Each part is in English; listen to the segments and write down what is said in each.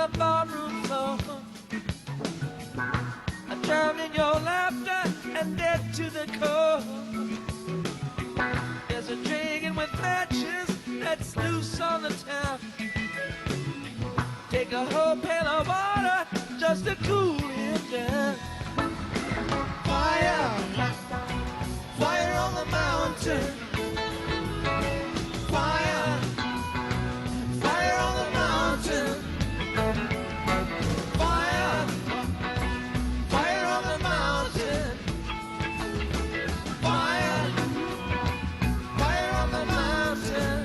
the barroom floor. I'm drowning your laughter and dead to the core. There's a dragon with matches that's loose on the town. Take a whole pail of water just to cool him down. Fire, fire on the mountain. Fire, fire on the mountain. Fire, fire on the mountain. Fire, fire on the mountain.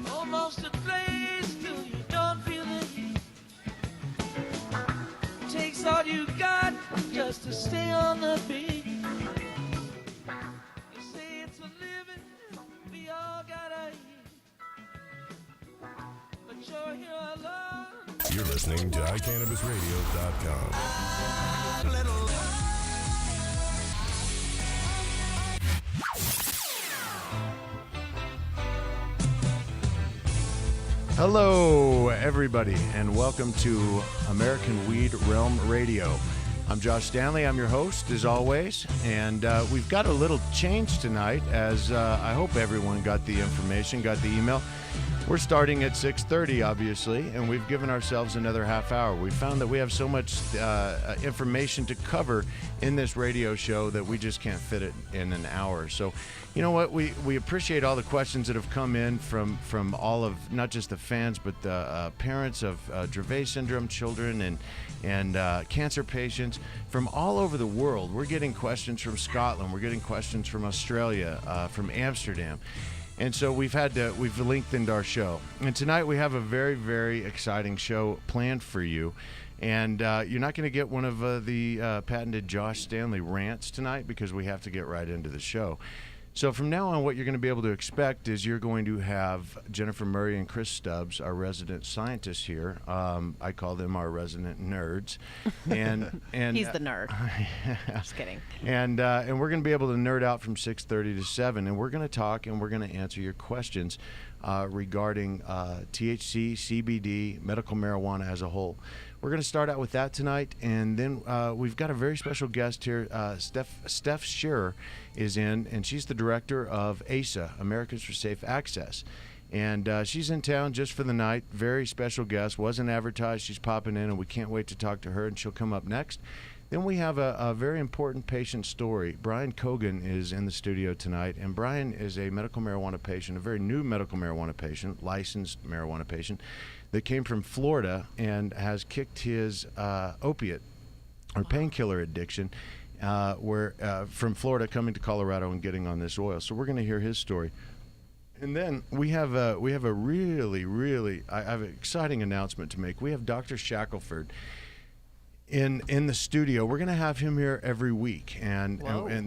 Almost a place till you don't feel the heat. Takes all you got just to stay on the beat. You say it's a living, we all gotta eat. But you're here alone. You're listening to iCannabisRadio.com. Hello, everybody, and welcome to American Weed Realm Radio. I'm Josh Stanley. I'm your host, as always, and we've got a little change tonight, as I hope everyone got the information, got the email. We're starting at 6:30, obviously, and we've given ourselves another half hour. We found that we have so much information to cover in this radio show that we just can't fit it in an hour. So, you know what? We appreciate all the questions that have come in from all of, not just the fans, but the parents of Dravet syndrome children and cancer patients from all over the world. We're getting questions from Scotland. We're getting questions from Australia, from Amsterdam. And so we've lengthened our show. And tonight we have a very, very exciting show planned for you. And you're not going to get one of the patented Josh Stanley rants tonight, because we have to get right into the show. So from now on, what you're going to be able to expect is you're going to have Jennifer Murray and Chris Stubbs, our resident scientists here. I call them our resident nerds. And He's the nerd. Just kidding. And we're going to be able to nerd out from 6:30 to 7, and we're going to talk and we're going to answer your questions regarding THC, CBD, medical marijuana as a whole. We're going to start out with that tonight, and then we've got a very special guest here. Steph Shearer is in, and she's the director of ASA, Americans for Safe Access. And she's in town just for the night. Very special guest. Wasn't advertised. She's popping in, and we can't wait to talk to her, and she'll come up next. Then we have a very important patient story. Brian Cogan is in the studio tonight, and Brian is a medical marijuana patient, a very new medical marijuana patient, licensed marijuana patient, that came from Florida and has kicked his opiate or painkiller addiction from Florida coming to Colorado and getting on this oil. So we're going to hear his story. And then we have a really I have an exciting announcement to make. We have Dr. Shackelford in the studio. We're going to have him here every week, and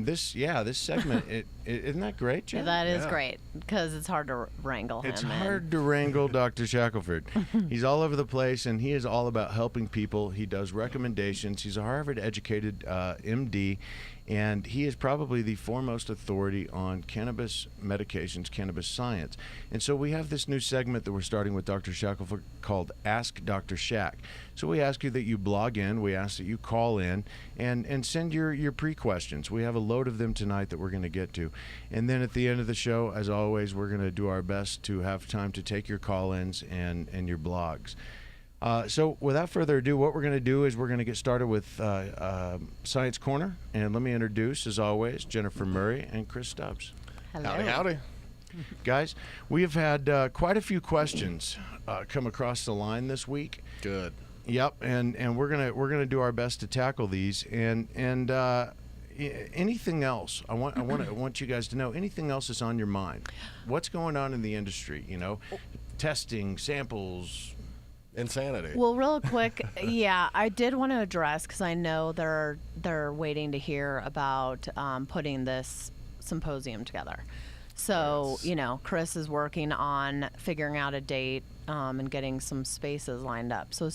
this segment isn't that great, Jen? That is great because it's hard to wrangle him. It's hard to wrangle Dr. Shackelford. He's all over the place, and he is all about helping people. He does recommendations. He's a Harvard-educated MD, and he is probably the foremost authority on cannabis medications, cannabis science. And so we have this new segment that we're starting with Dr. Shackelford called Ask Dr. Shack. So we ask you that you blog in, we ask that you call in, and send your pre-questions. We have a load of them tonight that we're going to get to. And then at the end of the show, as always, we're going to do our best to have time to take your call-ins and your blogs. So without further ado, what we're going to do is we're going to get started with Science Corner. And let me introduce, as always, Jennifer Murray and Chris Stubbs. Hello. Howdy. Guys, we have had quite a few questions come across the line this week. Good. Yep, and we're gonna do our best to tackle these. And anything else? I want you guys to know anything else that's on your mind. What's going on in the industry? Testing, samples. Insanity. Well, real quick, I did want to address because I know they're waiting to hear about putting this symposium together. So, Yes. Chris is working on figuring out a date and getting some spaces lined up. So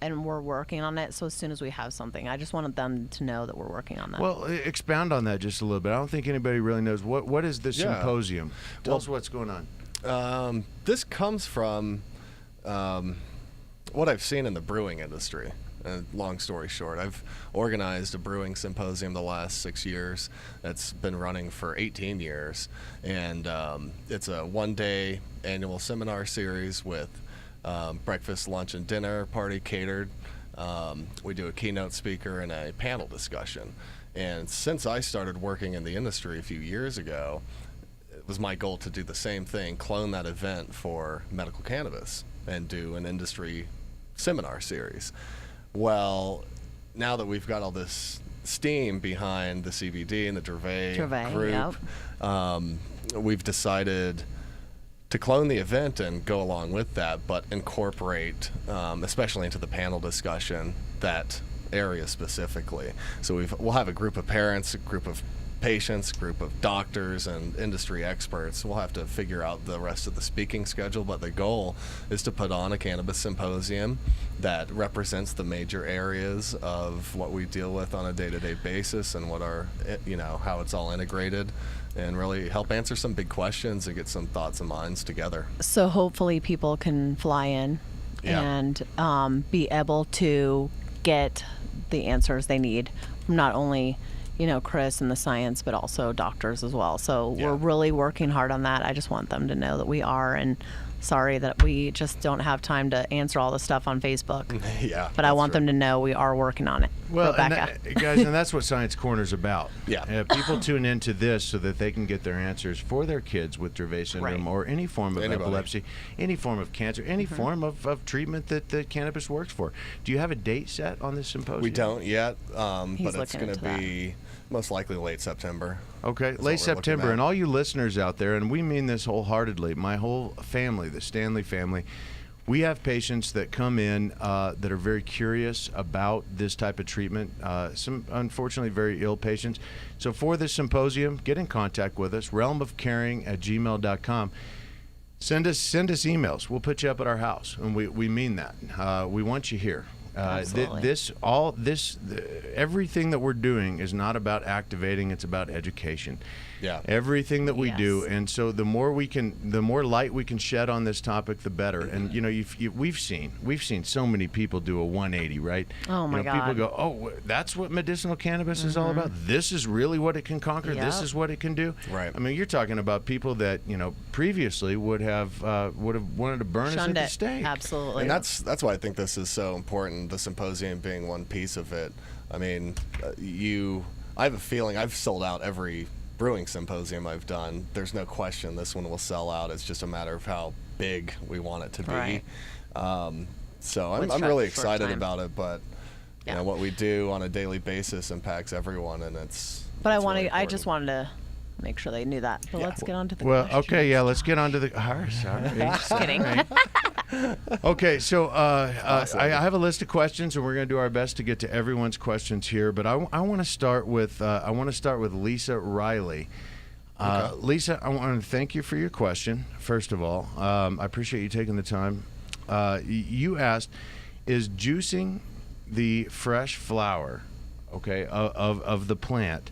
and we're working on it. So as soon as we have something, I just wanted them to know that we're working on that. Well, expound on that just a little bit. I don't think anybody really knows what is this symposium. Tell us what's going on. This comes from what I've seen in the brewing industry. Long story short, I've organized a brewing symposium the last 6 years. That's been running for 18 years. And it's a one-day annual seminar series with breakfast, lunch, and dinner party catered. We do a keynote speaker and a panel discussion. And since I started working in the industry a few years ago, it was my goal to do the same thing, clone that event for medical cannabis and do an industry seminar series. Well, now that we've got all this steam behind the CBD and the Dravet group, we've decided to clone the event and go along with that, but incorporate, especially into the panel discussion, that area specifically. So we'll have a group of parents, a group of patients, group of doctors, and industry experts. We'll have to figure out the rest of the speaking schedule, but the goal is to put on a cannabis symposium that represents the major areas of what we deal with on a day-to-day basis and what our, how it's all integrated, and really help answer some big questions and get some thoughts and minds together. So hopefully people can fly in and be able to get the answers they need from not only Chris and the science, but also doctors as well. So we're really working hard on that. I just want them to know that we are, and sorry that we just don't have time to answer all the stuff on Facebook. But I want them to know we are working on it. Well, Rebecca. Guys, and that's what Science Corner's about. Yeah. People tune into this so that they can get their answers for their kids with Dravet syndrome or any form of epilepsy, any form of cancer, any form of treatment that cannabis works for. Do you have a date set on this symposium? We don't yet, but it's going to into be most likely late September. Okay, late September. And all you listeners out there, and we mean this wholeheartedly, my whole family, the Stanley family, we have patients that come in that are very curious about this type of treatment, some unfortunately very ill patients. So for this symposium, get in contact with us, realmofcaring@gmail.com. Send us emails. We'll put you up at our house, and we mean that. We want you here. Everything that we're doing is not about activating, it's about education. Yeah. Everything that we do, and so the more light we can shed on this topic, the better. And we've seen so many people do a 180, right? Oh my God! People go, oh, that's what medicinal cannabis is all about. This is really what it can conquer. This is what it can do. Right. I mean, you're talking about people that previously would have wanted to burn us at the stake. Absolutely. And that's why I think this is so important. The symposium being one piece of it. I mean, I have a feeling I've sold out every brewing symposium I've done. There's no question this one will sell out. It's just a matter of how big we want it to be. Right. So I'm really excited about it, but You know, what we do on a daily basis impacts everyone, and it's. But really I just important. wanted to make sure they knew that. But let's get on to the Well, questions. okay, yeah, let's get on to the. Sorry. Just kidding. Okay, so Awesome. I have a list of questions, and we're going to do our best to get to everyone's questions here. But I want to start with Lisa Riley. Lisa, I want to thank you for your question. First of all, I appreciate you taking the time. You asked, is juicing the fresh flower, okay, of the plant,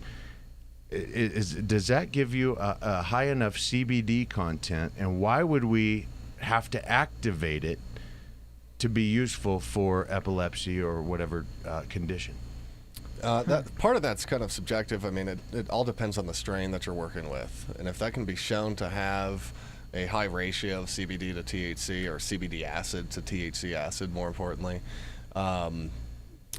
does that give you a high enough CBD content, and why would we have to activate it to be useful for epilepsy or whatever condition? That part of that's kind of subjective. I mean, it all depends on the strain that you're working with, and if that can be shown to have a high ratio of CBD to THC, or CBD acid to THC acid, more importantly,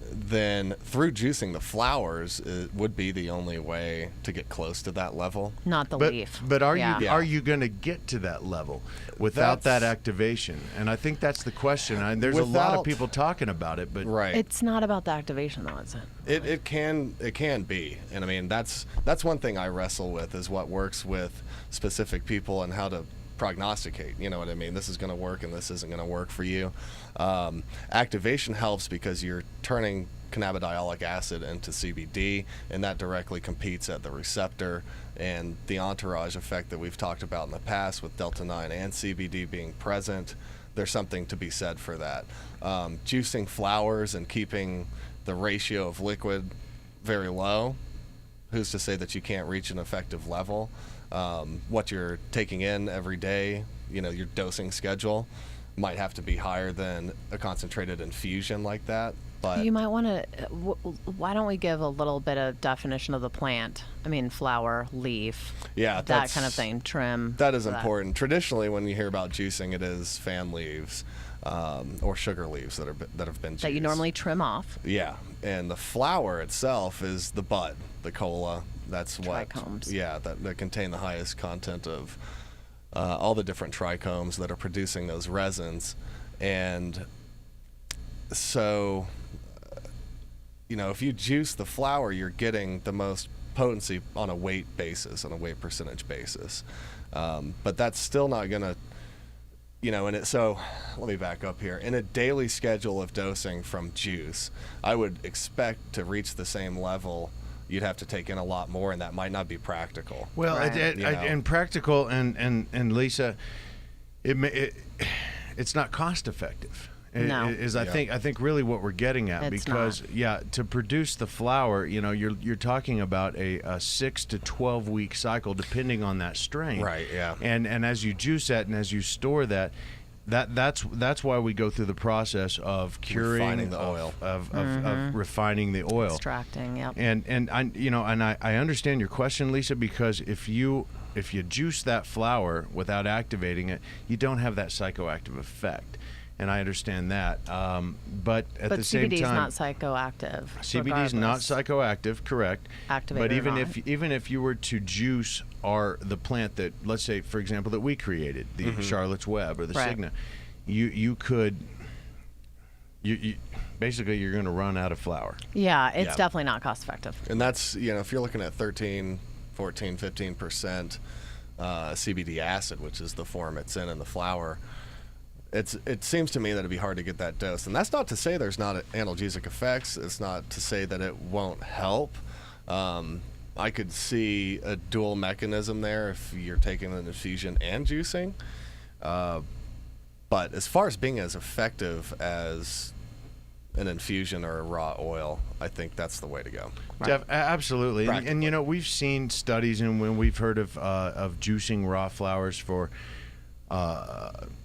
then through juicing the flowers, it would be the only way to get close to that level. Not the leaf. But are Yeah. you going to get to that level without that activation? And I think that's the question. There's a lot of people talking about it, but Right. It's not about the activation, though, is it? It can be, and I mean that's one thing I wrestle with, is what works with specific people and how to prognosticate. You know what I mean? This is going to work and this isn't going to work for you. Activation helps because you're turning cannabidiolic acid into CBD, and that directly competes at the receptor. And the entourage effect that we've talked about in the past with Delta 9 and CBD being present, there's something to be said for that. Juicing flowers and keeping the ratio of liquid very low, who's to say that you can't reach an effective level? What you're taking in every day, you know, your dosing schedule might have to be higher than a concentrated infusion like that. But You might want to. Why don't we give a little bit of definition of the plant? I mean, flower, leaf, yeah, that kind of thing. Trim. That is important. Traditionally, when you hear about juicing, it is fan leaves or sugar leaves that have been juiced. That you normally trim off. Yeah, and the flower itself is the bud, the cola. That's what. Trichomes. Yeah, that contain the highest content of all the different trichomes that are producing those resins, and so you know, if you juice the flower, you're getting the most potency on a weight basis, on a weight percentage basis. But that's still not gonna, you know, so let me back up here. In a daily schedule of dosing from juice, I would expect to reach the same level. You'd have to take in a lot more, and that might not be practical. well, Right. and practical, and Lisa, it's not cost effective. No. I think really what we're getting at, It's because not. to produce the flower, you know, you're talking about a 6 to 12 week cycle depending on that strain. Right, yeah. And as you juice that and as you store that's why we go through the process of curing, Refining the oil. of refining the oil. Extracting. Yep. And I understand your question, Lisa, because if you juice that flower without activating it, you don't have that psychoactive effect. And I understand that, but at the same CBD is time, not psychoactive. CBD is not regardless. psychoactive, correct? Activated But or even if you were to juice the plant that, let's say, for example, that we created, the Charlotte's Web or the Right. Cigna, you could. You basically you're going to run out of flour. Yeah, it's Yeah. definitely not cost effective. And that's, you know, if you're looking at 13, 14, 15% CBD acid, which is the form it's in the flower, it seems to me that it'd be hard to get that dose. And that's not to say there's not analgesic effects. It's not to say that it won't help. I could see a dual mechanism there if you're taking an infusion and juicing. But as far as being as effective as an infusion or a raw oil, I think that's the way to go. Jeff, absolutely, and Practically. you know, we've seen studies, and when we've heard of juicing raw flowers for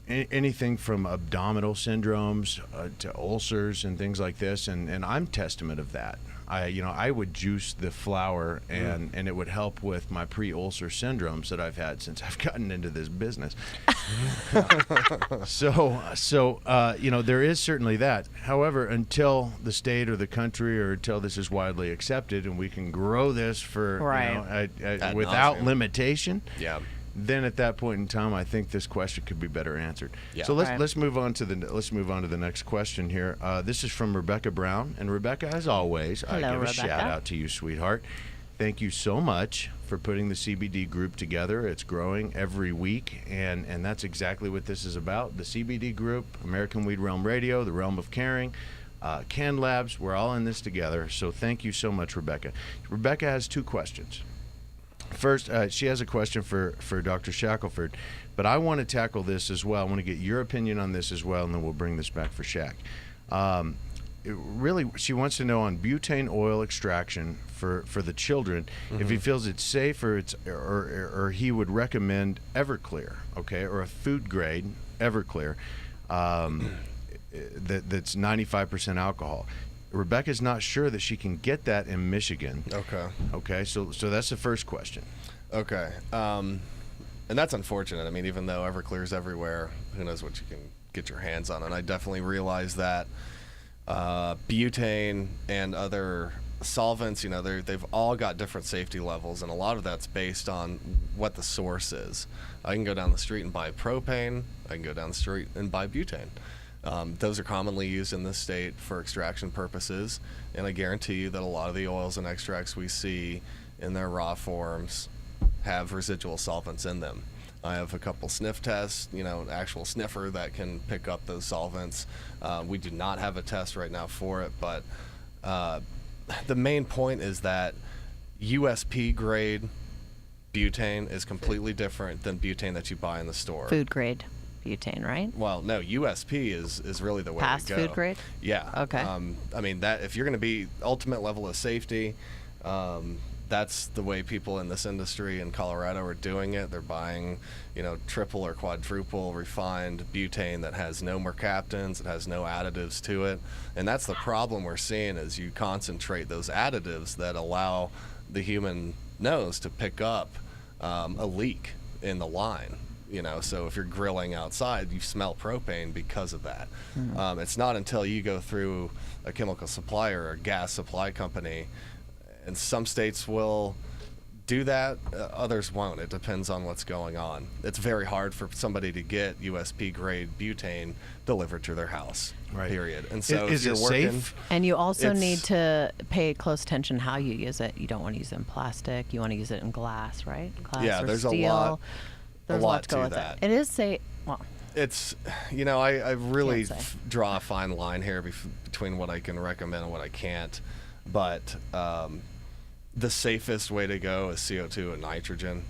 anything from abdominal syndromes to ulcers and things like this, and I'm testament of that. I would juice the flower, and it would help with my pre-ulcer syndromes that I've had since I've gotten into this business. So there is certainly that. However, until the state or the country, or until this is widely accepted and we can grow this for Right. without nauseam. limitation, Yeah. then at that point in time, I think this question could be better answered. Yeah. So let's Right. let's move on to the next question here. This is from Rebecca Brown, and Rebecca, as always, I Hello, give a Rebecca. shout out to you, sweetheart. Thank you so much for putting the CBD group together. It's growing every week, and that's exactly what this is about. The CBD group, American Weed Realm Radio, the Realm of Caring, Can Labs, we're all in this together. So thank you so much, Rebecca. Rebecca has two questions. First, she has a question for Dr. Shackelford, but I want to tackle this as well. I want to get your opinion on this as well, and then we'll bring this back for Shaq. Really, she wants to know on butane oil extraction for the children, if he feels it's safe or he would recommend Everclear, okay, or a food grade Everclear that's 95% alcohol. Rebecca's not sure that she can get that in Michigan. Okay. Okay, so that's the first question. Okay. And that's unfortunate. I mean, even though Everclear's everywhere, who knows what you can get your hands on. And I definitely realize that butane and other solvents, they've all got different safety levels, and a lot of that's based on what the source is. I can go down the street and buy propane. I can go down the street and buy butane. Those are commonly used in this state for extraction purposes, and I guarantee you that a lot of the oils and extracts we see in their raw forms have residual solvents in them. I have a couple sniff tests, an actual sniffer that can pick up those solvents. We do not have a test right now for it, but the main point is that USP grade butane is completely different than butane that you buy in the store. Food grade butane, right? Well, no, USP is really the way Past to go. food grade? Yeah. Okay. I mean, that if you're going to be ultimate level of safety, that's the way people in this industry in Colorado are doing it. They're buying, triple or quadruple refined butane that has no mercaptans, it has no additives to it. And that's the problem we're seeing is you concentrate those additives that allow the human nose to pick up a leak in the line. So if you're grilling outside, you smell propane because of that. It's not until you go through a chemical supplier or a gas supply company, and some states will do that, others won't. It depends on what's going on. It's very hard for somebody to get USP grade butane delivered to their house. Right. Period. And so Is if it you're working, safe? And you also It's- need to pay close attention how you use it. You don't want to use it in plastic. You want to use it in glass, right? Glass Yeah, or there's a steel. lot- There's lot to go to with that. it. It is safe. Well, it's, I really Can't say. draw a fine line here between what I can recommend and what I can't. But the safest way to go is CO2 and nitrogen,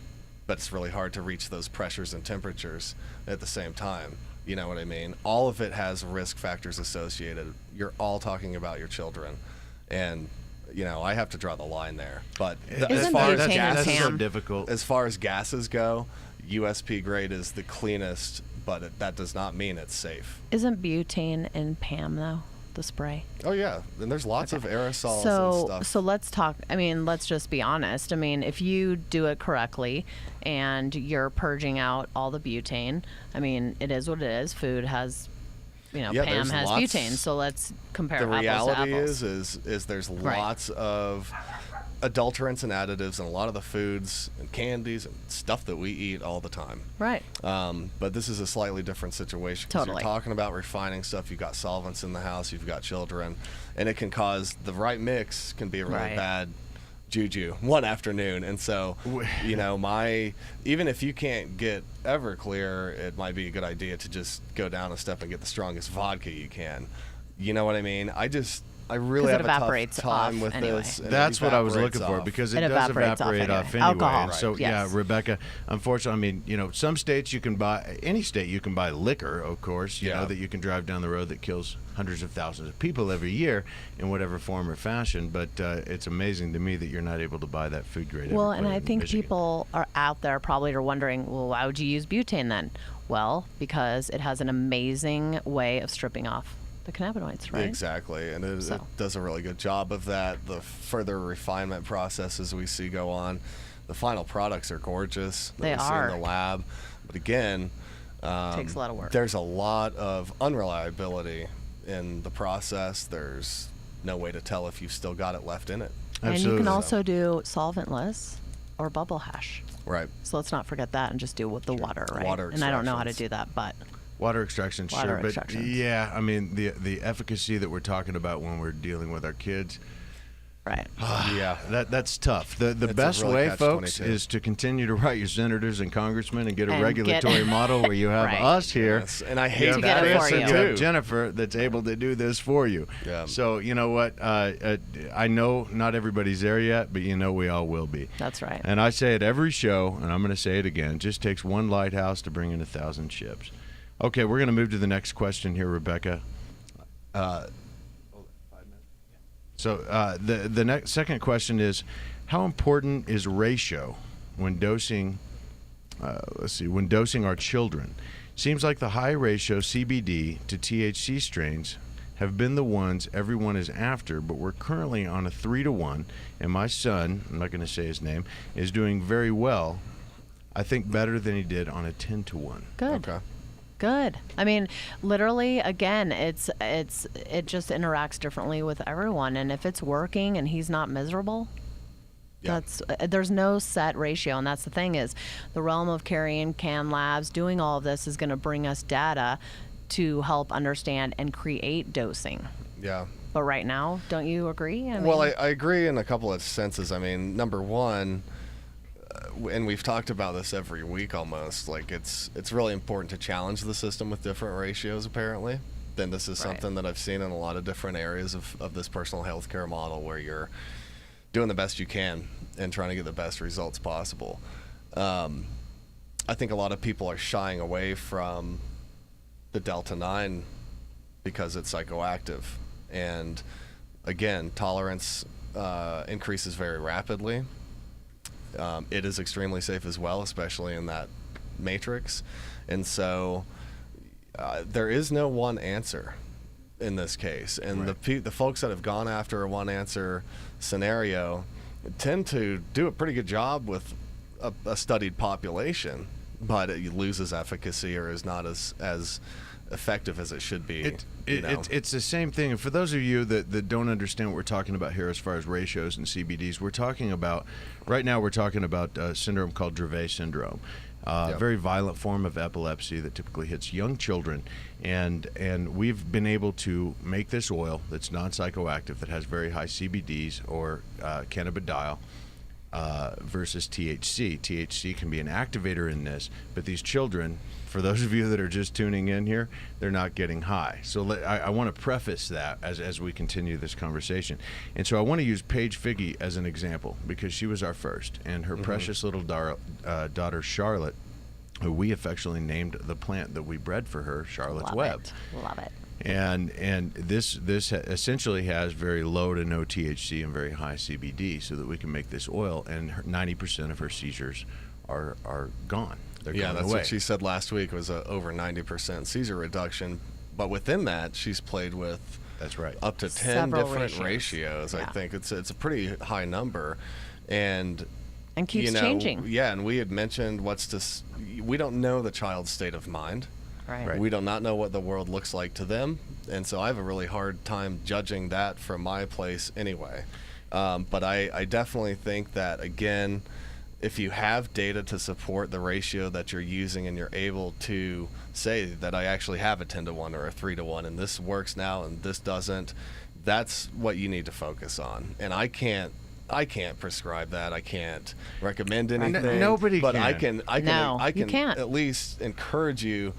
but it's really hard to reach those pressures and temperatures at the same time. You know what I mean? All of it has risk factors associated. You're all talking about your children, and I have to draw the line there. But as Isn't far as butane that's gases, so PAM? difficult. as far as gases go, USP grade is the cleanest, but that does not mean it's safe. isn't butane in PAM though? The spray. Oh yeah, and there's lots of aerosols and So stuff. so let's talk. I mean, let's just be honest. I mean, if you do it correctly and you're purging out all the butane, I mean, it is what it is. Food has, Yeah, PAM there's has lots- butane. So let's compare The apples reality to apples. is there's Right. lots of adulterants and additives in a lot of the foods and candies and stuff that we eat all the time. Right. But this is a slightly different situation because Totally. you're talking about refining stuff. You've got solvents in the house. You've got children, and it can cause the right mix can be a really Right. bad juju one afternoon. And so, even if you can't get Everclear, it might be a good idea to just go down a step and get the strongest vodka you can. You know what I mean? I really 'Cause have it a tough evaporates time off with anyway. this. and it That's what I was evaporates looking for off. because It it does evaporates off evaporate anyway. off anyway. Alcohol, So right. yeah, Yes. Rebecca, unfortunately, I mean, some states you can buy, any state you can buy liquor, of course, you Yeah. know, that you can drive down the road that kills hundreds of thousands of people every year in whatever form or fashion. But it's amazing to me that you're not able to buy that food grade. Well, Everclear and I in think Michigan. people are out there probably are wondering, well, why would you use butane then? Well, because it has an amazing way of stripping off the cannabinoids, right? Exactly, and it So. does a really good job of that. The further refinement processes we see go on, the final products are gorgeous. that They we see are. in the lab, but again, Takes a lot of work. There's a lot of unreliability in the process. There's no way to tell if you've still got it left in it. And you Absolutely. can also do solventless. or bubble hash. Right. So let's not forget that and just do with the water, right? Water and I don't know how to extractions. do that, but Water extraction, Water sure, but extractions. yeah, I mean the efficacy that we're talking about when we're dealing with our kids, right. Yeah. that's tough. The It's a best really way, catch folks, 22. is to continue to write your senators and congressmen and get a And regulatory model where you have Right. us here. Yes, and I You hate have To get that it for answer you. You have too. Jennifer that's able to do this for you. Yeah. So you know what? I know not everybody's there yet, but you know we all will be. That's right. And I say it every show, and I'm going to say it again. It just takes one lighthouse to bring in 1,000 ships. Okay, we're going to move to the next question here, Rebecca. So the second question is, how important is ratio when dosing? When dosing our children? Seems like the high ratio CBD to THC strains have been the ones everyone is after, but we're currently on a 3-to-1, and my son, I'm not going to say his name, is doing very well. I think better than he did on a 10-to-1. Good. Okay. Good. I mean, literally, again, it just interacts differently with everyone, and if it's working and he's not miserable, Yeah. there's no set ratio, and that's the thing is, the realm of carrying can labs, doing all of this is going to bring us data to help understand and create dosing. Yeah. But right now, don't you agree? Well, I agree in a couple of senses. I mean, number one, and we've talked about this every week almost, like it's really important to challenge the system with different ratios, apparently. Then this is Right. something that I've seen in a lot of different areas of this personal health care model where you're doing the best you can and trying to get the best results possible. I think a lot of people are shying away from the Delta-9 because it's psychoactive. And again, tolerance increases very rapidly. It is extremely safe as well, especially in that matrix. And so there is no one answer in this case. And Right. the folks that have gone after a one answer scenario tend to do a pretty good job with a studied population, but it loses efficacy or is not as effective as it should be. It's the same thing. And for those of you that don't understand what we're talking about here as far as ratios and CBDs, we're talking about a syndrome called Dravet syndrome. Yep. Very violent form of epilepsy that typically hits young children, and we've been able to make this oil that's non-psychoactive that has very high CBDs or cannabidiol versus THC. THC can be an activator in this, but these children, for those of you that are just tuning in here, they're not getting high. So I want to preface that as we continue this conversation. And so I want to use Paige Figge as an example because she was our first, and her precious little daughter Charlotte, who we affectionately named the plant that we bred for her, Charlotte's Web. Love it. And this essentially has very low to no THC and very high CBD, so that we can make this oil. And 90% of her seizures are gone. They're Yeah, gone that's away. what she said last week was over 90% seizure reduction. But within that, she's played with That's right. up to 10 Several different ratios. I Yeah. think it's a pretty high number, and Keeps changing. Yeah, and we had mentioned we don't know the child's state of mind. Right. We do not know what the world looks like to them, and so I have a really hard time judging that from my place anyway. But I definitely think that, again, if you have data to support the ratio that you're using and you're able to say that I actually have a 10-to-1 or a 3-to-1 and this works now and this doesn't, that's what you need to focus on. And I can't prescribe that. I can't recommend anything. Nobody but can. I can No, I you can can't. at least encourage you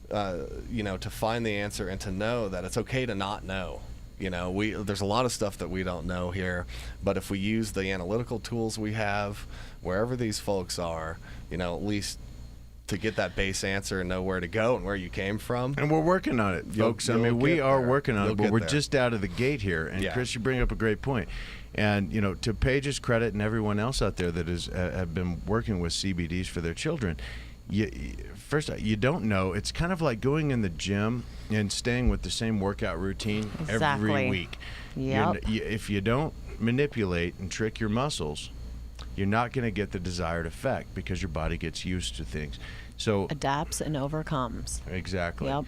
to find the answer and to know that it's okay to not know. There's a lot of stuff that we don't know here, but if we use the analytical tools we have, wherever these folks are, at least to get that base answer and know where to go and where you came from. And we're working on it, folks. you'll we get are there. working on You'll it, but get we're there. just out of the gate here. And Yeah. Chris, you bring up a great point. And to Paige's credit and everyone else out there that have been working with CBDs for their children, first, you don't know. It's kind of like going in the gym and staying with the same workout routine every Exactly. week. Yep. If you don't manipulate and trick your muscles, you're not going to get the desired effect because your body gets used to things. So Adapts and overcomes. exactly. Yep.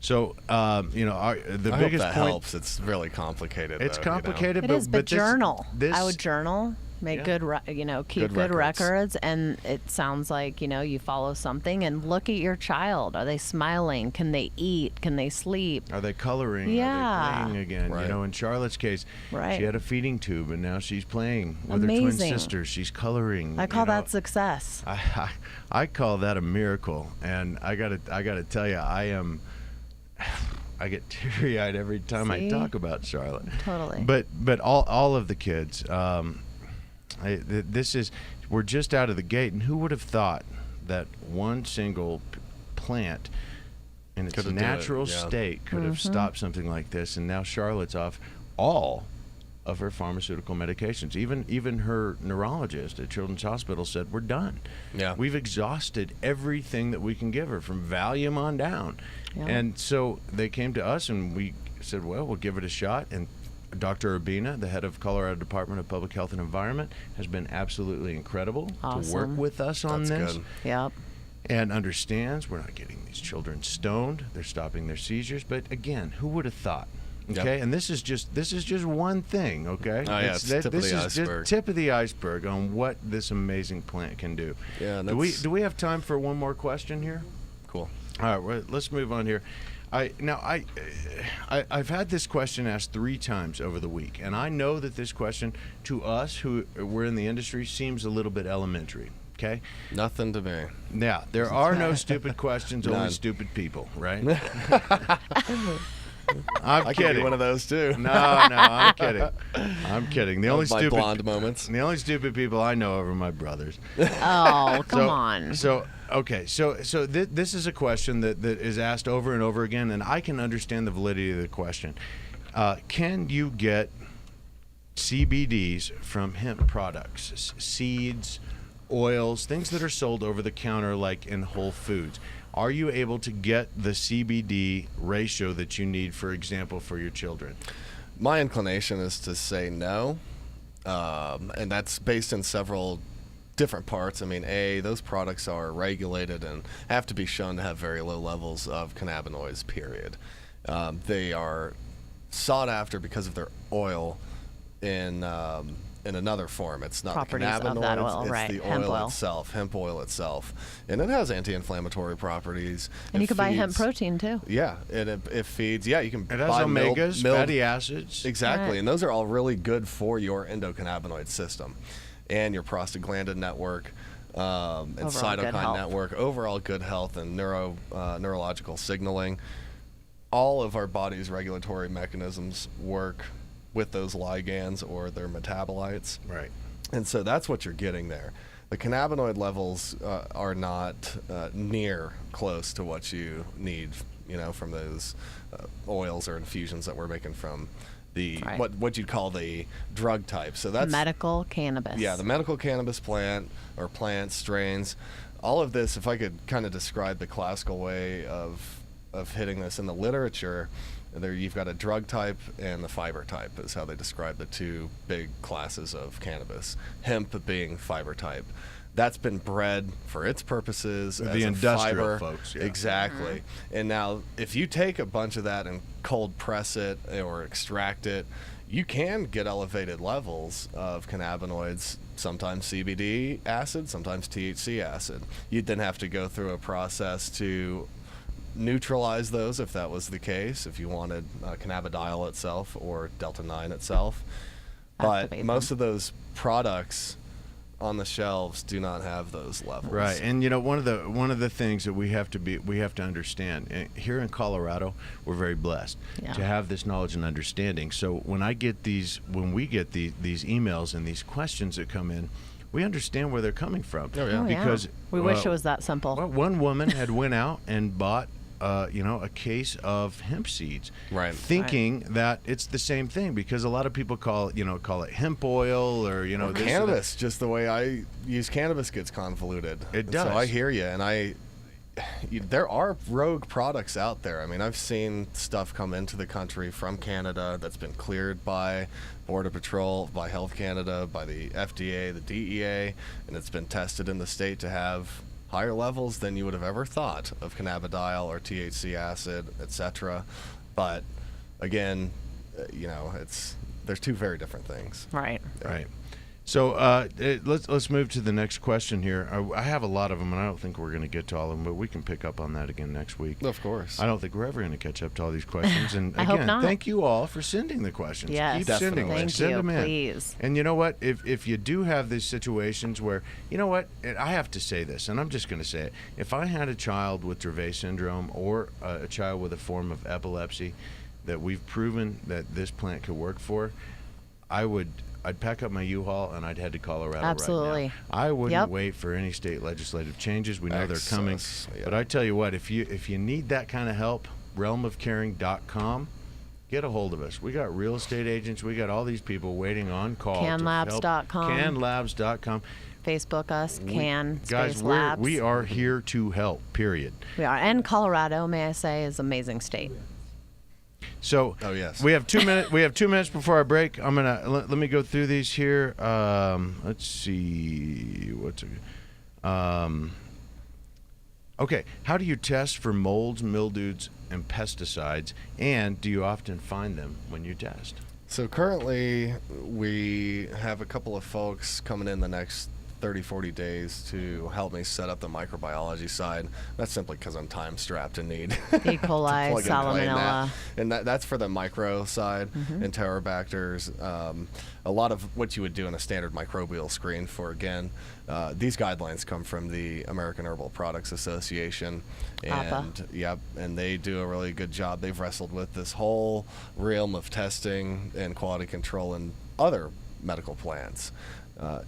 So the I biggest hope that point. helps. It's really complicated. It's though, complicated, It is, but this- journal. This, I would journal. make Yeah. keep Good good records. records. And it sounds like, you follow something and look at your child. Are they smiling? Can they eat? Can they sleep? Are they coloring? Yeah. Are they playing again? Right. In Charlotte's case, Right. she had a feeding tube, and now she's playing with her twin Amazing. sister. She's coloring. I call that success. I call that a miracle, and I gotta tell you, I get teary-eyed every time I See? talk about Charlotte. Totally. But all of the kids, we're just out of the gate, and who would have thought that one single plant in its Could've natural did it, yeah. state could have stopped something like this, and now Charlotte's off all of her pharmaceutical medications. Even her neurologist at Children's Hospital said, we're done. Yeah. We've exhausted everything that we can give her, from Valium on down. Yeah. And so they came to us, and we said, well, we'll give it a shot. And Dr. Urbina, the head of Colorado Department of Public Health and Environment, has been absolutely incredible to work Awesome. with us on That's this. good. Yep. And understands we're not getting these children stoned. They're stopping their seizures. But again, who would have thought? Okay, Yep. and this is just one thing. Okay, Oh, yeah, it's tip of this the is iceberg. just tip of the iceberg on what this amazing plant can do. Yeah, Do we have time for one more question here? Cool. All right, well, let's move on here. I've had this question asked 3 times over the week, and I know that this question to us who we're in the industry seems a little bit elementary. Okay. Nothing to me. Yeah, there are no stupid questions, only None. stupid people, right? I I'm could be kidding. one of those too. No, I'm kidding. I'm kidding. The only My stupid blonde moments. The only stupid people I know are my brothers. Oh, come on. So this is a question that is asked over and over again, and I can understand the validity of the question. Can you get CBDs from hemp products, seeds, oils, things that are sold over the counter like in Whole Foods? Are you able to get the CBD ratio that you need, for example, for your children? My inclination is to say no, and that's based in several different parts. I mean, those products are regulated and have to be shown to have very low levels of cannabinoids, period. They are sought after because of their oil in another form. It's not Properties the of cannabinoids, that oil, it's right, the hemp oil oil. itself, hemp oil itself. And it has anti-inflammatory properties. And It you can buy hemp feeds- protein too. Yeah, and it feeds, you can It has buy omegas, milled- fatty acids. Exactly, Right. and those are all really good for your endocannabinoid system and your prostaglandin network and Overall good cytokine health. network, overall good health and neurological signaling. All of our body's regulatory mechanisms work with those ligands or their metabolites. Right. And so that's what you're getting there. The cannabinoid levels are not near close to what you need, from those oils or infusions that we're making from the Right. what you'd call the drug type. So that's Medical cannabis. the medical cannabis plant or plant strains. All of this, if I could kind of describe the classical way of hitting this in the literature, there you've got a drug type and the fiber type is how they describe the two big classes of cannabis. Hemp being fiber type. That's been bred for its purposes The as a industrial fiber. folks, yeah. Exactly. And now if you take a bunch of that and cold press it or extract it, you can get elevated levels of cannabinoids, sometimes CBD acid, sometimes THC acid. You'd then have to go through a process to neutralize those if that was the case, if you wanted cannabidiol itself or delta-9 itself. But Activate most them. of those products on the shelves do not have those levels. Right, and one of the things that we have to understand here in Colorado, we're very blessed Yeah. to have this knowledge and understanding. So when we get these emails and these questions that come in, we understand where they're coming from. Oh, yeah. Oh, yeah. Because we wish it was that simple. Well, one woman had went out and bought a case of hemp seeds, Right. thinking that it's the same thing, because a lot of people call it hemp oil or this or that. Cannabis, just the way I use cannabis gets convoluted. It And does. So I hear you, and there are rogue products out there. I mean, I've seen stuff come into the country from Canada that's been cleared by Border Patrol, by Health Canada, by the FDA, the DEA, and it's been tested in the state to have higher levels than you would have ever thought of cannabidiol or THC acid, etc. But again, there's two very different things. Right. Right. So let's move to the next question here. I have a lot of them, and I don't think we're going to get to all of them, but we can pick up on that again next week. Of course. I don't think we're ever going to catch up to all these questions. And I hope again, not. thank you all for sending the questions. Yes, Keep definitely. sending them. Thank Send you, them in. please. And you know what? If you do have these situations where, you know what? And I have to say this, and I'm just going to say it. If I had a child with Dravet syndrome or a child with a form of epilepsy that we've proven that this plant could work for, I'd pack up my U-Haul and I'd head to Colorado Absolutely. right now. I wouldn't Yep. wait for any state legislative changes. We know they're coming. Yeah. But I tell you what, if you need that kind of help, realmofcaring.com, get a hold of us. We got real estate agents. We got all these people waiting on call. Canlabs.com. Canlabs.com. Facebook us, Guys, Space Labs. we are here to help, period. We are. And Colorado, may I say, is an amazing state. So Oh, yes. we have 2 minutes. We have 2 minutes before our break. I'm gonna let me go through these here. Let's see okay. How do you test for molds, mildews, and pesticides? And do you often find them when you test? So currently, we have a couple of folks coming in the next 30, 40 days to help me set up the microbiology side. That's simply because I'm time strapped and need E. coli, plug and play in salmonella. that. And that's for the micro side, enterobacters. A lot of what you would do in a standard microbial screen for, again, these guidelines come from the American Herbal Products Association. And and they do a really good job. They've wrestled with this whole realm of testing and quality control in other medical plants.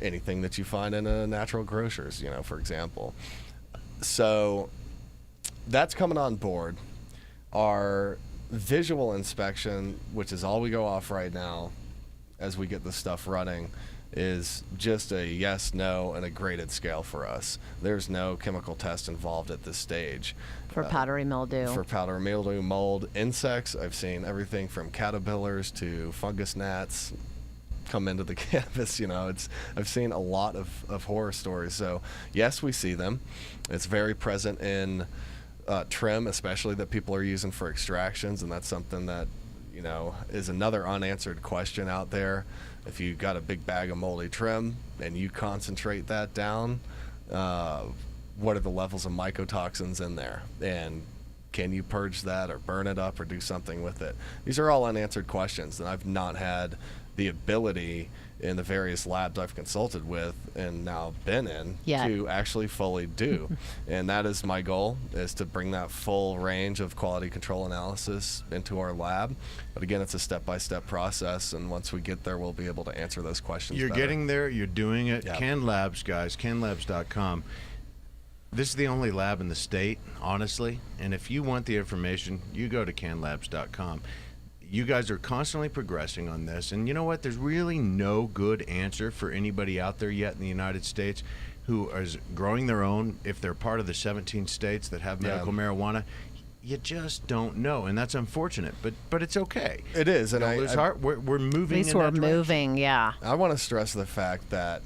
Anything that you find in a natural grocers, for example. So that's coming on board. Our visual inspection, which is all we go off right now as we get this stuff running, is just a yes, no, and a graded scale for us. There's no chemical test involved at this stage. For powdery mildew. For powdery mildew, mold, insects, I've seen everything from caterpillars to fungus gnats come into the campus. I've seen a lot of horror stories. So yes, we see them. It's very present in trim, especially that people are using for extractions, and that's something that is another unanswered question out there. If you got a big bag of moldy trim and you concentrate that down, what are the levels of mycotoxins in there, and can you purge that or burn it up or do something with it? These are all unanswered questions that I've not had the ability in the various labs I've consulted with and now been in to actually fully do. And that is my goal, is to bring that full range of quality control analysis into our lab. But again, it's a step-by-step process, and once we get there, we'll be able to answer those questions You're better. getting there. You're doing it. Yep. Canlabs, guys, canlabs.com. This is the only lab in the state, honestly. And if you want the information, you go to canlabs.com. You guys are constantly progressing on this. And you know what? There's really no good answer for anybody out there yet in the United States who is growing their own. If they're part of the 17 states that have medical marijuana, you just don't know. And that's unfortunate. But it's okay. It is. And Don't lose heart. We're moving At least in we're that direction. moving, yeah. I want to stress the fact that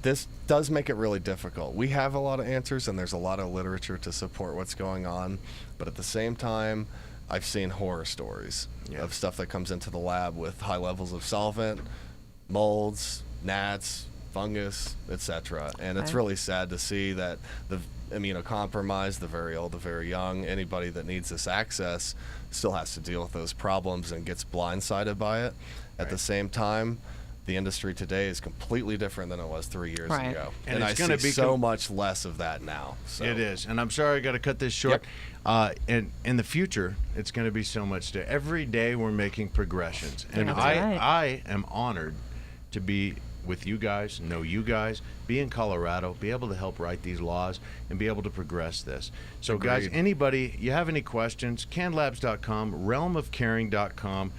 this does make it really difficult. We have a lot of answers, and there's a lot of literature to support what's going on. But at the same time, I've seen horror stories of stuff that comes into the lab with high levels of solvent, molds, gnats, fungus, etc. And it's really sad to see that the immunocompromised, the very old, the very young, anybody that needs this access still has to deal with those problems and gets blindsided by it. At the same time, the industry today is completely different than it was 3 years ago. And And I it's gonna see be so much less of that now. So. It is. And I'm sorry I got to cut this short. And in the future, it's going to be so much. Every day we're making progressions. And That's right. I am honored to be with you guys, know you guys, be in Colorado, be able to help write these laws, and be able to progress this. So, guys, anybody, you have any questions, canlabs.com, realmofcaring.com.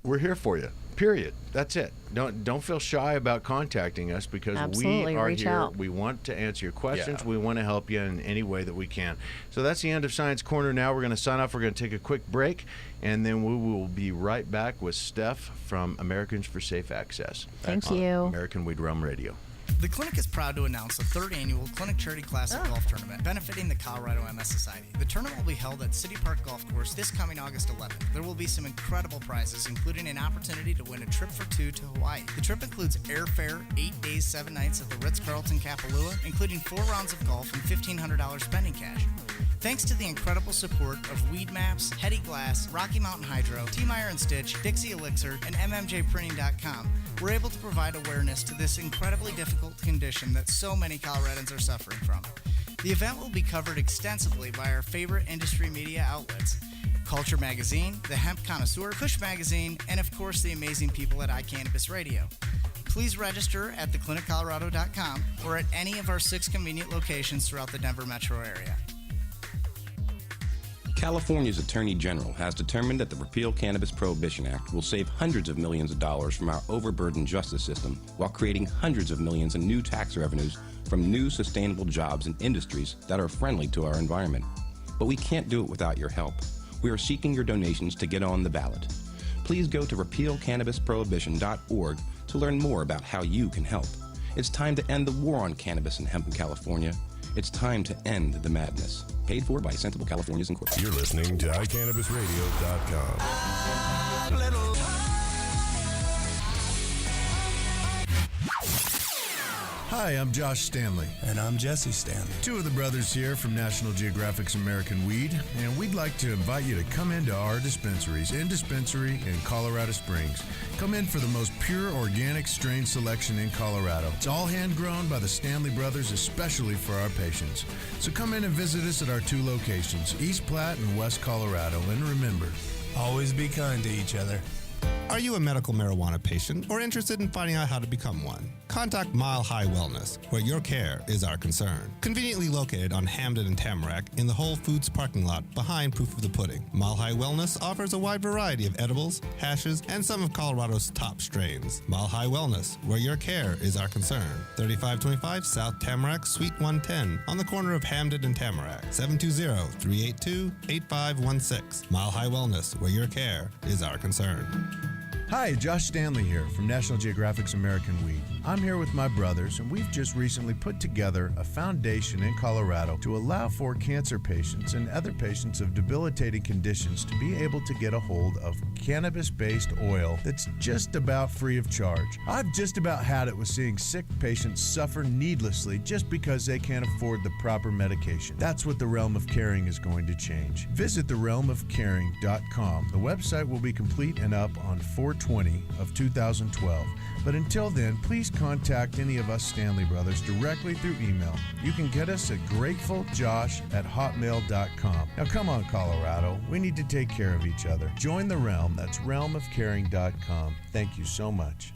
We're here for you. Period. That's it. Don't feel shy about contacting us, because Absolutely. we are Reach here. out. We want to answer your questions. Yeah. We want to help you in any way that we can. So that's the end of Science Corner. Now we're going to sign off. We're going to take a quick break, and then we will be right back with Steph from Americans for Safe Access. Thank on you. American Weed Realm Radio. The clinic is proud to announce the third annual Clinic Charity Classic Golf Tournament benefiting the Colorado MS Society. The tournament will be held at City Park Golf Course this coming August 11th. There will be some incredible prizes, including an opportunity to win a trip for two to Hawaii. The trip includes airfare, 8 days, 7 nights at the Ritz-Carlton Kapalua, including 4 rounds of golf and $1,500 spending cash. Thanks to the incredible support of Weed Maps, Hetty Glass, Rocky Mountain Hydro, T. Meyer & Stitch, Dixie Elixir, and MMJPrinting.com, we're able to provide awareness to this incredibly difficult condition that so many Coloradans are suffering from. The event will be covered extensively by our favorite industry media outlets, Culture Magazine, The Hemp Connoisseur, Push Magazine, and of course the amazing people at iCannabis Radio. Please register at thecliniccolorado.com or at any of our 6 convenient locations throughout the Denver metro area. California's Attorney General has determined that the Repeal Cannabis Prohibition Act will save hundreds of millions of dollars from our overburdened justice system while creating hundreds of millions in new tax revenues from new sustainable jobs and industries that are friendly to our environment. But we can't do it without your help. We are seeking your donations to get on the ballot. Please go to repealcannabisprohibition.org to learn more about how you can help. It's time to end the war on cannabis and hemp in California. It's time to end the madness. Paid for by Sensible Californians Incorporated. You're listening to iCannabisRadio.com. Hi, I'm Josh Stanley. And I'm Jesse Stanley. Two of the brothers here from National Geographic's American Weed, and we'd like to invite you to come into our dispensaries in Colorado Springs. Come in for the most pure organic strain selection in Colorado. It's all hand-grown by the Stanley brothers, especially for our patients. So come in and visit us at our 2 locations, East Platte and West Colorado. And remember, always be kind to each other. Are you a medical marijuana patient or interested in finding out how to become one? Contact Mile High Wellness, where your care is our concern. Conveniently located on Hamden and Tamarack in the Whole Foods parking lot behind Proof of the Pudding. Mile High Wellness offers a wide variety of edibles, hashes, and some of Colorado's top strains. Mile High Wellness, where your care is our concern. 3525 South Tamarack, Suite 110, on the corner of Hamden and Tamarack. 720-382-8516. Mile High Wellness, where your care is our concern. hi, Josh Stanley here from National Geographic's American Weed. I'm here with my brothers, and we've just recently put together a foundation in Colorado to allow for cancer patients and other patients of debilitating conditions to be able to get a hold of cannabis-based oil that's just about free of charge. I've just about had it with seeing sick patients suffer needlessly just because they can't afford the proper medication. That's what the Realm of Caring is going to change. Visit therealmofcaring.com. The website will be complete and up on 4/20 of 2012. But until then, please contact any of us Stanley brothers directly through email. You can get us at gratefuljosh@hotmail.com. Now come on, Colorado. We need to take care of each other. Join the Realm. That's realmofcaring.com. Thank you so much.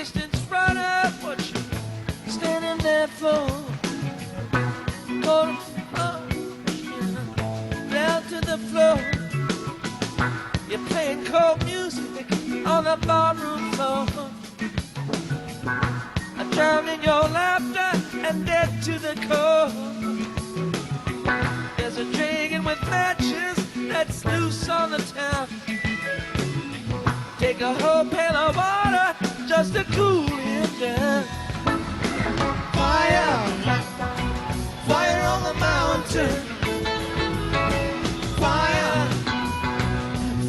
distance runner, what you standing there for? Going down to the floor. You're playing cold music on the barroom floor. I'm drowning your laughter and dead to the core. There's a dragon with matches that's loose on the town. Take a whole pail of water just to cool him down. Fire, fire on the mountain. Fire,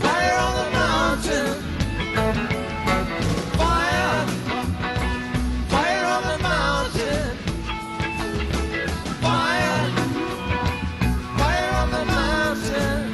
fire on the mountain. Fire, fire on the mountain. Fire, fire on the mountain.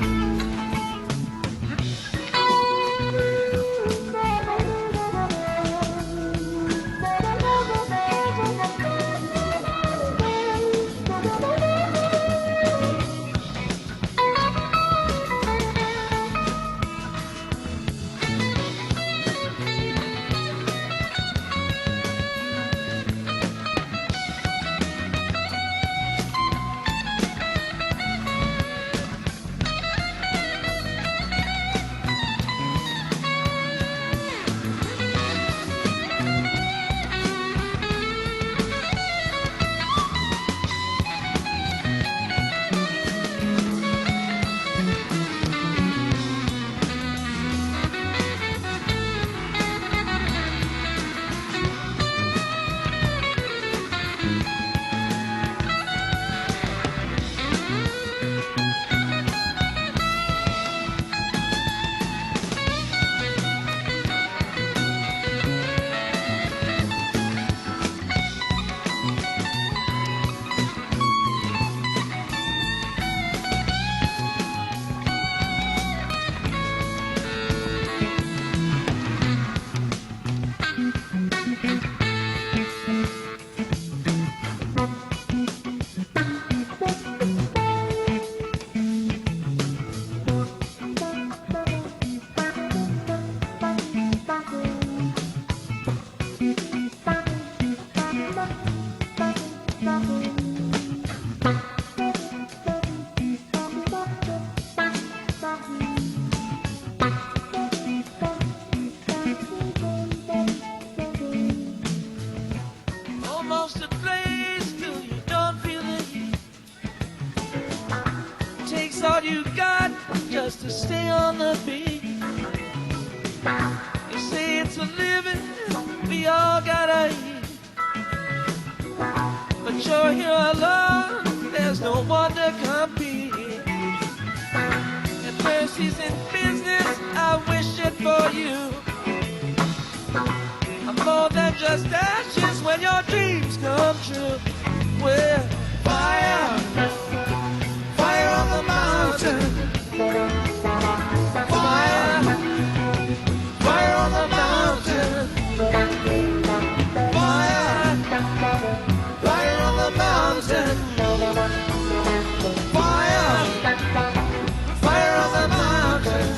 Almost a place till you don't feel the heat. Takes all you got just to stay on the beat. You say it's a living, we all gotta eat. But you're here alone, there's no one to compete. If Percy's in business, I wish it for you. I'm more than just ashes when your dreams come true. Well, fire, fire on the mountain. Fire, fire on the mountain. Fire, fire on the mountain. Fire, fire on the mountain.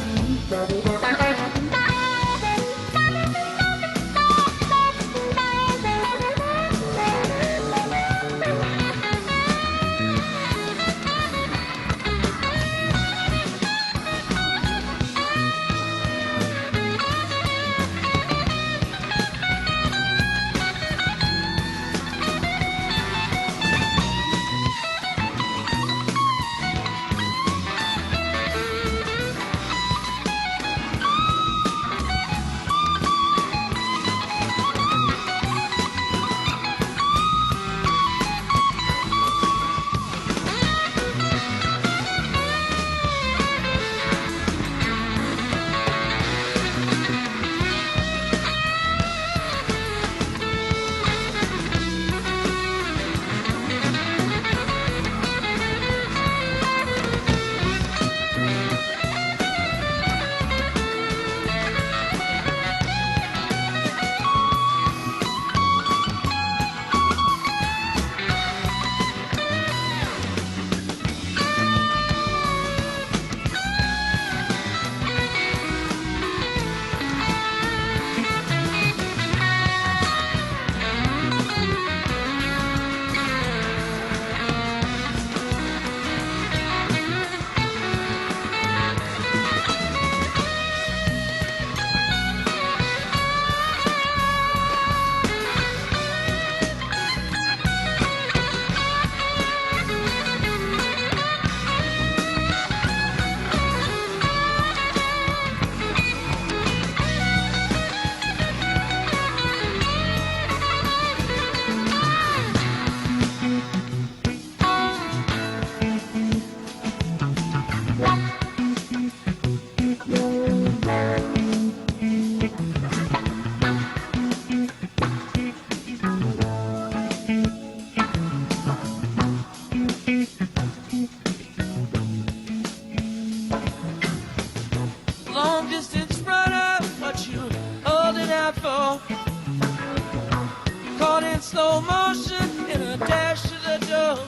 in slow motion in a dash to the door.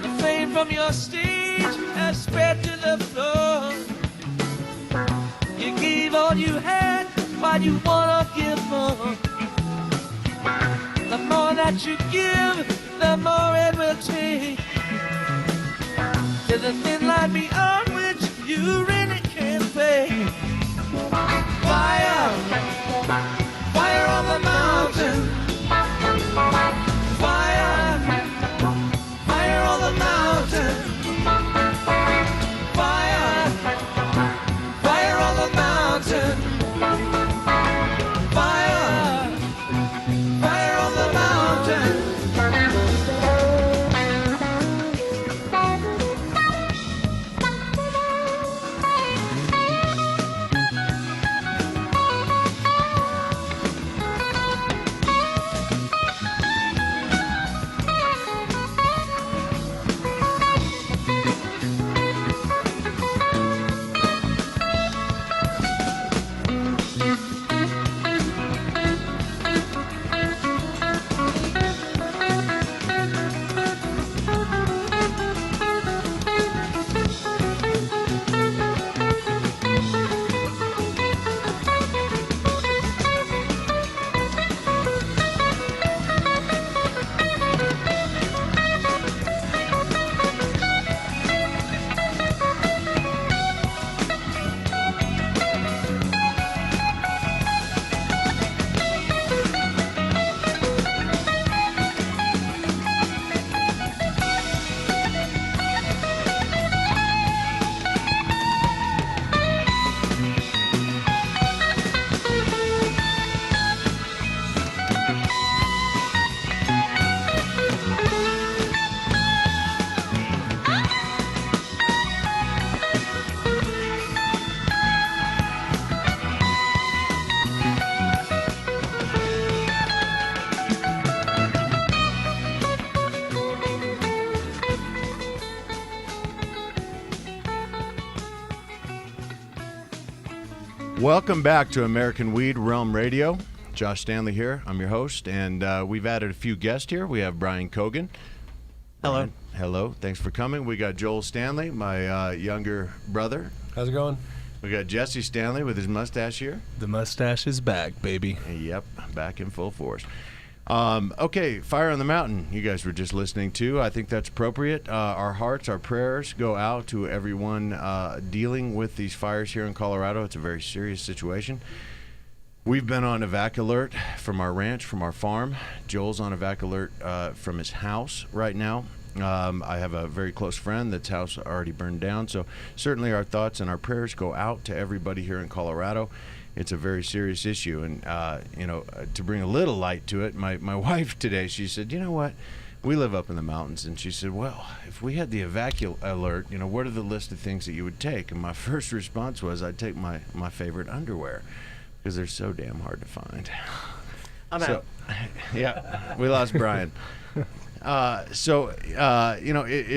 The flame from your stage has spread to the floor. You gave all you had, why you wanna give more? The more that you give, the more it will take. There's a thin line beyond which you really can't pay. Fire, fire on the mountain. Fire, fire on the mountain. Fire, fire on the mountain. Fire, fire on the mountain. Welcome back to American Weed Realm Radio. Josh Stanley here. I'm your host, and we've added a few guests here. We have Brian Cogan. Hello. Brian, hello. Thanks for coming. We got Joel Stanley, my younger brother. How's it going? We got Jesse Stanley with his mustache here. The mustache is back, baby. Yep, back in full force. Okay, Fire on the Mountain, you guys were just listening to. I think that's appropriate. Our hearts, our prayers go out to everyone dealing with these fires here in Colorado. It's a very serious situation. We've been on evac alert from our ranch, from our farm. Joel's on evac alert from his house right now. I have a very close friend that's house already burned down. So certainly our thoughts and our prayers go out to everybody here in Colorado. It's a very serious issue. And, to bring a little light to it, my wife today, she said, you know what? We live up in the mountains. And she said, well, if we had the evac alert, what are the list of things that you would take? And my first response was, I'd take my favorite underwear because they're so damn hard to find. I'm out. Yeah, we lost Brian. It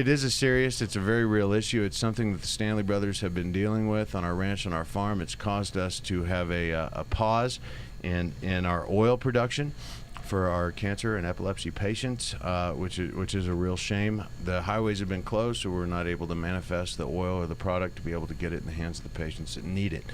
is it's a very real issue. It's something that the Stanley brothers have been dealing with on our ranch and our farm. It's caused us to have a pause in our oil production for our cancer and epilepsy patients, which is a real shame. The highways have been closed, so we're not able to manifest the oil or the product to be able to get it in the hands of the patients that need it.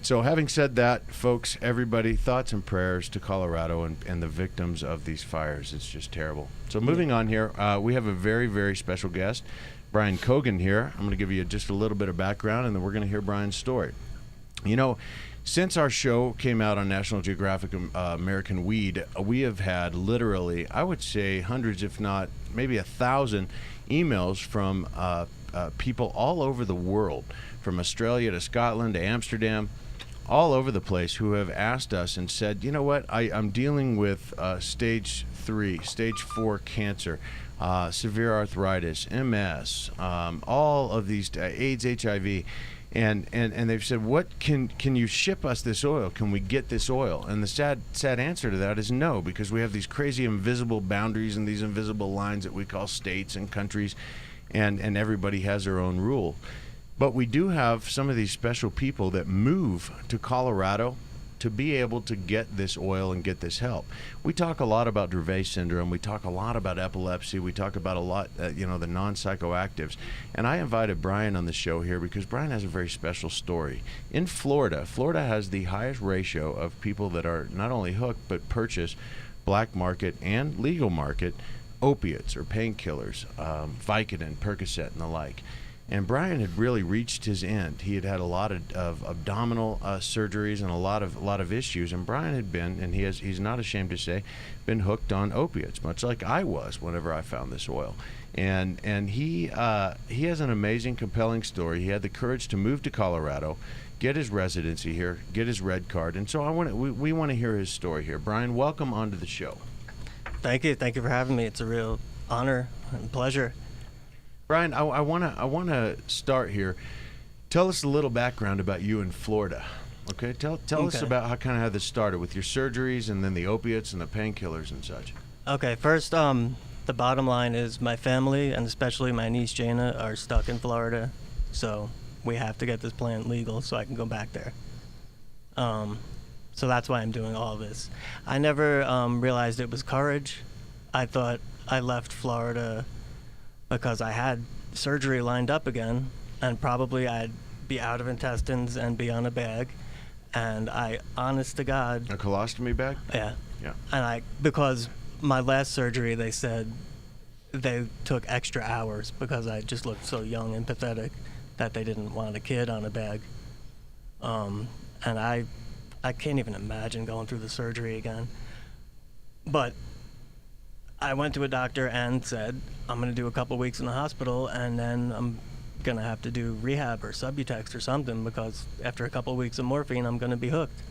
So having said that, folks, everybody, thoughts and prayers to Colorado and the victims of these fires. It's just terrible. So moving on here, we have a very, very special guest, Brian Cogan here. I'm going to give you just a little bit of background, and then we're going to hear Brian's story. Since our show came out on National Geographic American Weed, we have had literally, I would say, hundreds, if not maybe 1,000 emails from people all over the world, from Australia to Scotland to Amsterdam, all over the place, who have asked us and said, you know what, I'm dealing with stage 3, stage 4 cancer, severe arthritis, MS, all of these, AIDS, HIV, and they've said, what can you ship us this oil? Can we get this oil? And the sad answer to that is no, because we have these crazy invisible boundaries and these invisible lines that we call states and countries, and everybody has their own rule. But we do have some of these special people that move to Colorado to be able to get this oil and get this help. We talk a lot about Dravet syndrome. We talk a lot about epilepsy. We talk about a lot, the non-psychoactives. And I invited Brian on the show here because Brian has a very special story. In Florida has the highest ratio of people that are not only hooked but purchase black market and legal market opiates or painkillers, Vicodin, Percocet, and the like. And Brian had really reached his end. He had had a lot of abdominal surgeries and a lot of issues. And Brian had been, and he's not ashamed to say, been hooked on opiates, much like I was whenever I found this oil. And he has an amazing, compelling story. He had the courage to move to Colorado, get his residency here, get his red card. And so we want to hear his story here. Brian, welcome onto the show. Thank you for having me. It's a real honor and pleasure. Brian, I wanna start here. Tell us a little background about you in Florida. Okay, tell us about how this started with your surgeries and then the opiates and the painkillers and such. Okay, first, the bottom line is my family and especially my niece Jana are stuck in Florida, so we have to get this plant legal so I can go back there. So that's why I'm doing all this. I never realized it was courage. I thought I left Florida because I had surgery lined up again, and probably I'd be out of intestines and be on a bag. And I, honest to God... A colostomy bag? Yeah. Yeah. And because my last surgery, they said they took extra hours because I just looked so young and pathetic that they didn't want a kid on a bag. And I can't even imagine going through the surgery again. But I went to a doctor and said, I'm going to do a couple weeks in the hospital, and then I'm going to have to do rehab or Subutex or something, because after a couple weeks of morphine, I'm going to be hooked.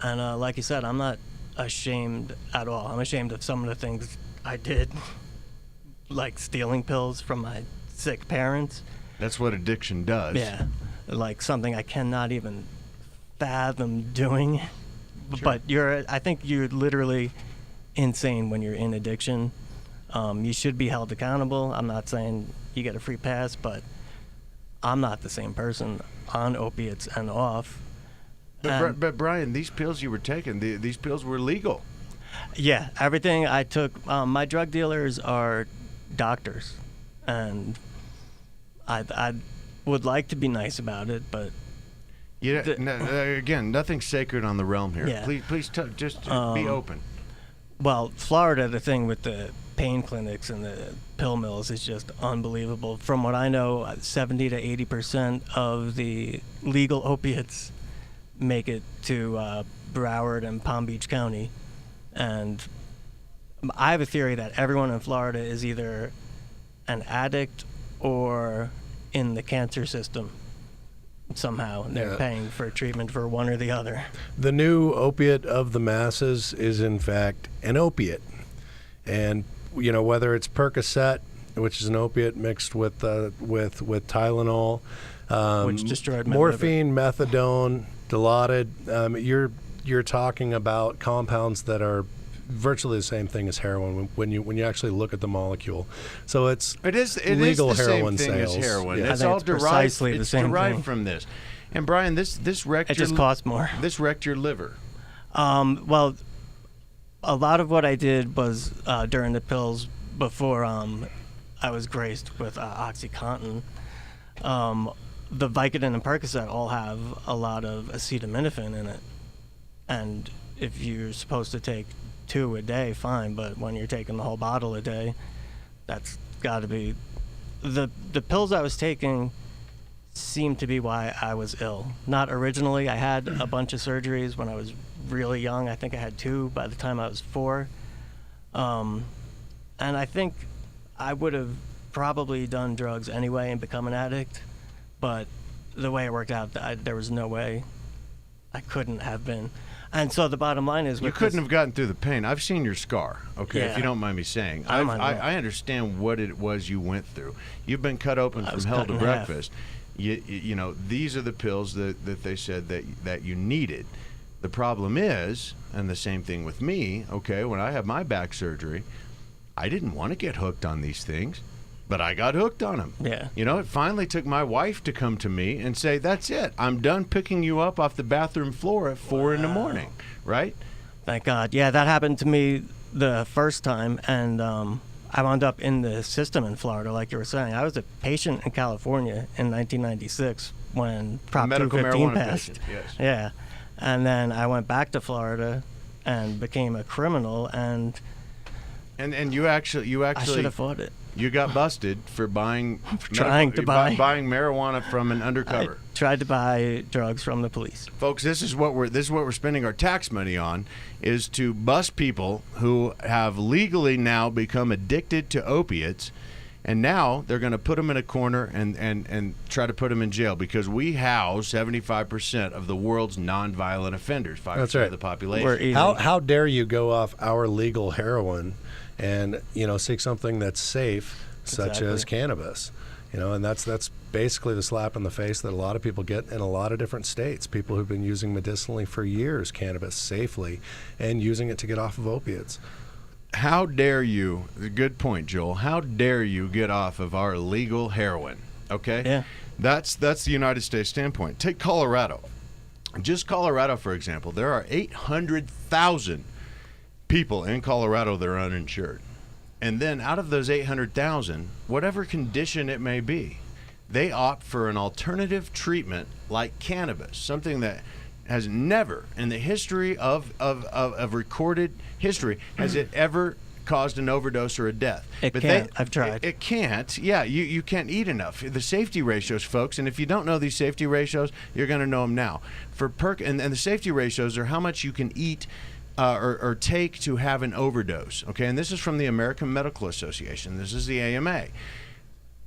And like you said, I'm not ashamed at all. I'm ashamed of some of the things I did, like stealing pills from my sick parents. That's what addiction does. Yeah, like something I cannot even fathom doing. Sure. But I think you're literally insane when you're in addiction. You should be held accountable. I'm not saying you get a free pass, but I'm not the same person on opiates and off. But Brian, these pills you were taking, these pills were legal. Yeah, everything I took. My drug dealers are doctors, and I would like to be nice about it, but again, nothing sacred on the realm here. Yeah. Please just be open. Well, Florida, the thing with the pain clinics and the pill mills is just unbelievable. From what I know, 70 to 80% of the legal opiates make it to Broward and Palm Beach County. And I have a theory that everyone in Florida is either an addict or in the cancer system somehow. They're paying for treatment for one or the other. The new opiate of the masses is, in fact, an opiate. And, whether it's Percocet, which is an opiate mixed with Tylenol, which destroyed my morphine, methadone, Dilaudid, you're talking about compounds that are virtually the same thing as heroin when you actually look at the molecule. So it is legal the heroin same thing sales. as heroin. Yeah. It's all derived. The it's same derived thing. from this. And Brian, this wrecked. It just costs more. This wrecked your liver. Well, a lot of what I did was during the pills before I was graced with OxyContin. The Vicodin and Percocet all have a lot of acetaminophen in it, and if you're supposed to take 2 a day, fine, but when you're taking the whole bottle a day, that's got to be... The pills I was taking seemed to be why I was ill. Not originally. I had a bunch of surgeries when I was really young. I think I had 2 by the time I was 4. And I think I would have probably done drugs anyway and become an addict, but the way it worked out, there was no way I couldn't have been. And so the bottom line is... You couldn't have gotten through the pain. I've seen your scar, okay, if you don't mind me saying. I understand what it was you went through. You've been cut open from hell to breakfast. These are the pills that they said that you needed. The problem is, and the same thing with me, okay, when I had my back surgery, I didn't want to get hooked on these things. but I got hooked on them. Yeah. You know, it finally took my wife to come to me and say, that's it. I'm done picking you up off the bathroom floor at 4 in the morning, right? Thank God. Yeah, that happened to me the first time, and I wound up in the system in Florida, like you were saying. I was a patient in California in 1996 when Prop medical 215 marijuana passed. patient, yes. Yeah. And then I went back to Florida and became a criminal, and you actually I should have fought it. You got busted for buying Trying to buy marijuana from an undercover. I tried to buy drugs from the police. Folks, this is what we're spending our tax money on, is to bust people who have legally now become addicted to opiates, and now they're going to put them in a corner and try to put them in jail, because we house 75% of the world's nonviolent offenders, 5% That's right. of the population. How dare you go off our legal heroin and seek something that's safe, such as cannabis, and that's basically the slap in the face that a lot of people get in a lot of different states. People who've been using medicinally for years cannabis safely and using it to get off of opiates. How dare you? Good point, Joel. How dare you get off of our legal heroin? Okay, yeah, that's the United States standpoint. Take Colorado. Just Colorado, for example, there are 800,000 people in Colorado that are uninsured. And then out of those 800,000, whatever condition it may be, they opt for an alternative treatment like cannabis, something that has never in the history of recorded history has it ever caused an overdose or a death. I've tried. It can't. Yeah, you can't eat enough. The safety ratios, folks, and if you don't know these safety ratios, you're going to know them now. For and the safety ratios are how much you can eat or take to have an overdose. Okay, and this is from the American Medical Association. This is the AMA.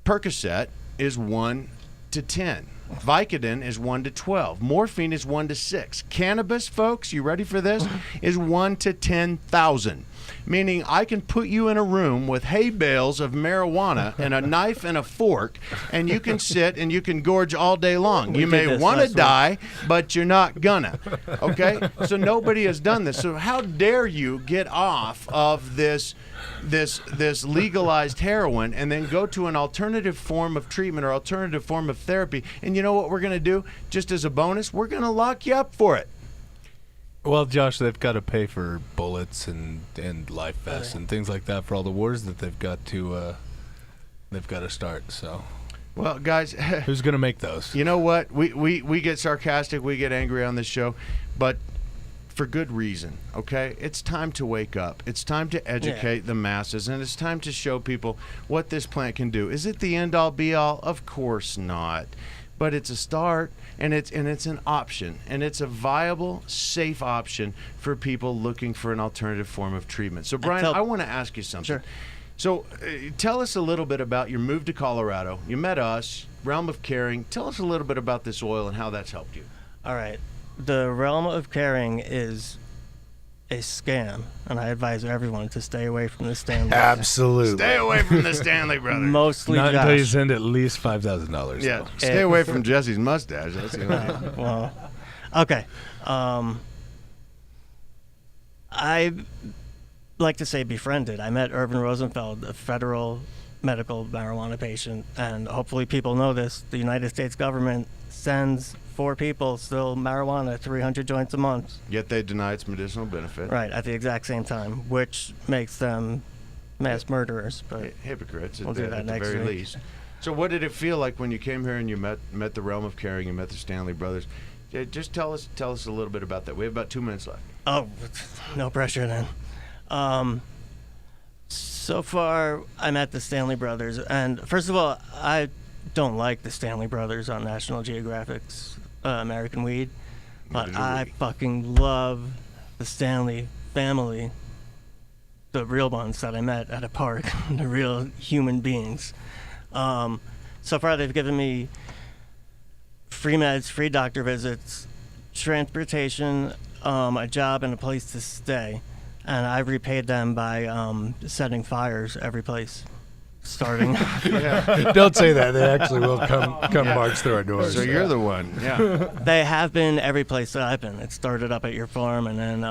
Percocet is 1 to 10. Vicodin is 1 to 12. Morphine is 1 to 6. Cannabis, folks, you ready for this? Is 1 to 10,000. Meaning I can put you in a room with hay bales of marijuana and a knife and a fork, and you can sit and you can gorge all day long. You may want to die, but you're not gonna. Okay? So nobody has done this. So how dare you get off of this legalized heroin and then go to an alternative form of treatment or alternative form of therapy? And you know what we're going to do? Just as a bonus, we're going to lock you up for it. Well, Josh, they've got to pay for bullets and life vests and things like that for all the wars that they've got to start. So, well, guys, who's going to make those? You know what? We get sarcastic, we get angry on this show, but for good reason, okay? It's time to wake up. It's time to educate the masses, and it's time to show people what this plant can do. Is it the end-all, be-all? Of course not. But it's a start, and it's an option, and it's a viable, safe option for people looking for an alternative form of treatment. So, Brian, I want to ask you something. Sure. So, tell us a little bit about your move to Colorado. You met us, Realm of Caring. Tell us a little bit about this oil and how that's helped you. All right. The Realm of Caring is a scam, and I advise everyone to stay away from the Stanley. Absolutely. Stay away from the Stanley brothers. Mostly not Josh. until you send at least $5,000. Yeah, stay away from Jesse's mustache. That's the only Well, okay. I like to say befriended. I met Irvin Rosenfeld, a federal medical marijuana patient, and hopefully people know this. The United States government sends 4 people still marijuana, 300 joints a month. Yet they deny its medicinal benefit. Right, at the exact same time, which makes them mass murderers. But hypocrites we'll at do that the next very week. least. So what did it feel like when you came here and you met the Realm of Caring, you met the Stanley brothers? Just tell us a little bit about that. We have about 2 minutes left. Oh, no pressure then. So far, I met the Stanley brothers, and first of all, I don't like the Stanley brothers on National Geographic's American Weed, but I fucking love the Stanley family, the real ones that I met at a park, the real human beings. So far, they've given me free meds, free doctor visits, transportation, a job, and a place to stay. And I've repaid them by setting fires every place, starting. Don't say that. They actually will come march through our doors. So you're the one. Yeah. They have been every place that I've been. It started up at your farm, and then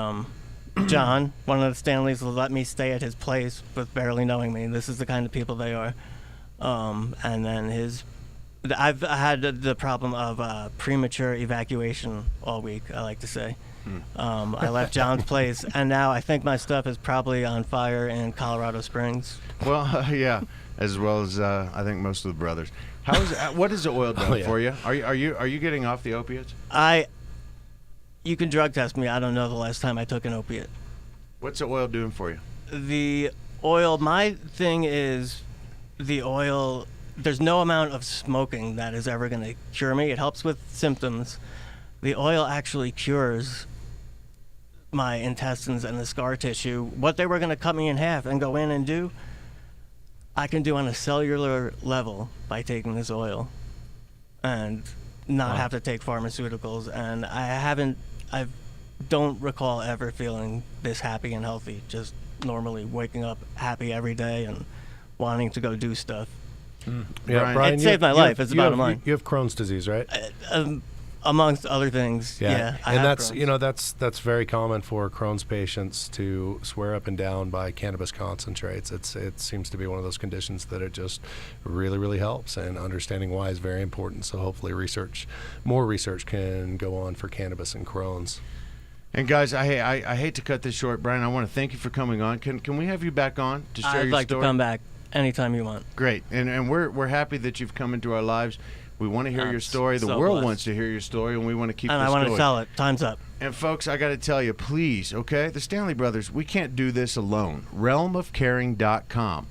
John, one of the Stanleys, will let me stay at his place with barely knowing me. This is the kind of people they are. And then I've had the problem of premature evacuation all week, I like to say. I left John's place, and now I think my stuff is probably on fire in Colorado Springs. Well, yeah, as well as I think most of the brothers. What has the oil done for you? Are you getting off the opiates? You can drug test me. I don't know the last time I took an opiate. What's the oil doing for you? The oil, my thing is the oil, there's no amount of smoking that is ever going to cure me. It helps with symptoms. The oil actually cures my intestines and the scar tissue. What they were going to cut me in half and go in and do, I can do on a cellular level by taking this oil and not have to take pharmaceuticals. And I don't recall ever feeling this happy and healthy, just normally waking up happy every day and wanting to go do stuff. Yeah, Brian, it saved my life. It's the bottom line. You have Crohn's disease, right? Amongst other things, yeah. And that's very common for Crohn's patients to swear up and down by cannabis concentrates. It seems to be one of those conditions that it just really, really helps, and understanding why is very important. So hopefully more research can go on for cannabis and Crohn's. And guys, I hate to cut this short, Brian. I want to thank you for coming on. Can we have you back on to share your story? I'd like to come back anytime you want. Great, and we're happy that you've come into our lives. We want to hear your story. The world wants to hear your story, and we want to keep. And I want to tell it. Time's up. And folks, I got to tell you, please, okay, the Stanley Brothers, we can't do this alone. realmofcaring.com.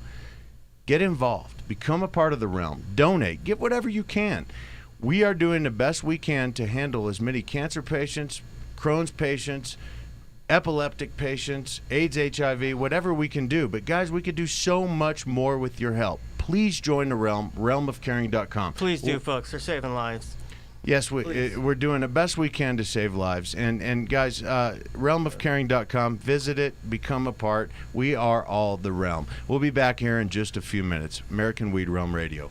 Get involved. Become a part of the realm. Donate. Get whatever you can. We are doing the best we can to handle as many cancer patients, Crohn's patients, epileptic patients, AIDS, HIV, whatever we can do. But guys, we could do so much more with your help. Please join the realm, realmofcaring.com. Please do, folks. They're saving lives. Yes, we're doing the best we can to save lives. And guys, realmofcaring.com, visit it, become a part. We are all the realm. We'll be back here in just a few minutes. American Weed Realm Radio.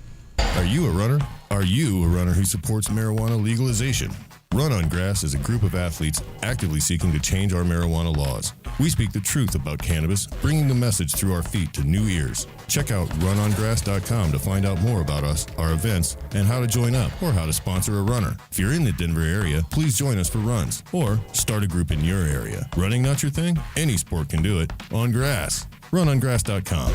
Are you a runner? Are you a runner who supports marijuana legalization? Run on Grass is a group of athletes actively seeking to change our marijuana laws. We speak the truth about cannabis, bringing the message through our feet to new ears. Check out runongrass.com to find out more about us, our events, and how to join up or how to sponsor a runner. If you're in the Denver area, please join us for runs or start a group in your area. Running not your thing? Any sport can do it. On grass. Runongrass.com.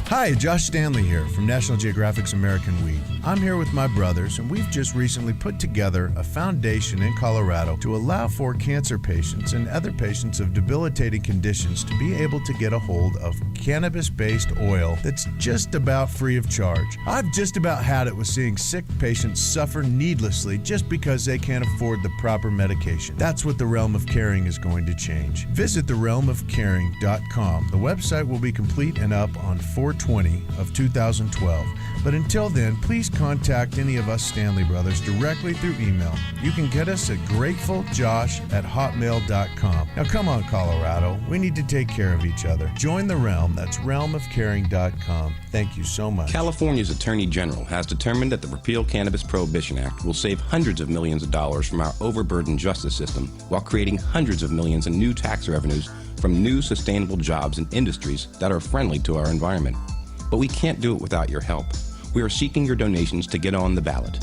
Hi, Josh Stanley here from National Geographic's American Weed. I'm here with my brothers, and we've just recently put together a foundation in Colorado to allow for cancer patients and other patients of debilitating conditions to be able to get a hold of cannabis-based oil that's just about free of charge. I've just about had it with seeing sick patients suffer needlessly just because they can't afford the proper medication. That's what the Realm of Caring is going to change. Visit therealmofcaring.com. The website will be complete and up on 4/20 of 2012. But until then, please contact any of us Stanley Brothers directly through email. You can get us at gratefuljosh@hotmail.com. Now come on, Colorado. We need to take care of each other. Join the realm. That's realmofcaring.com. Thank you so much. California's Attorney General has determined that the Repeal Cannabis Prohibition Act will save hundreds of millions of dollars from our overburdened justice system while creating hundreds of millions in new tax revenues from new sustainable jobs and industries that are friendly to our environment. But we can't do it without your help. We are seeking your donations to get on the ballot.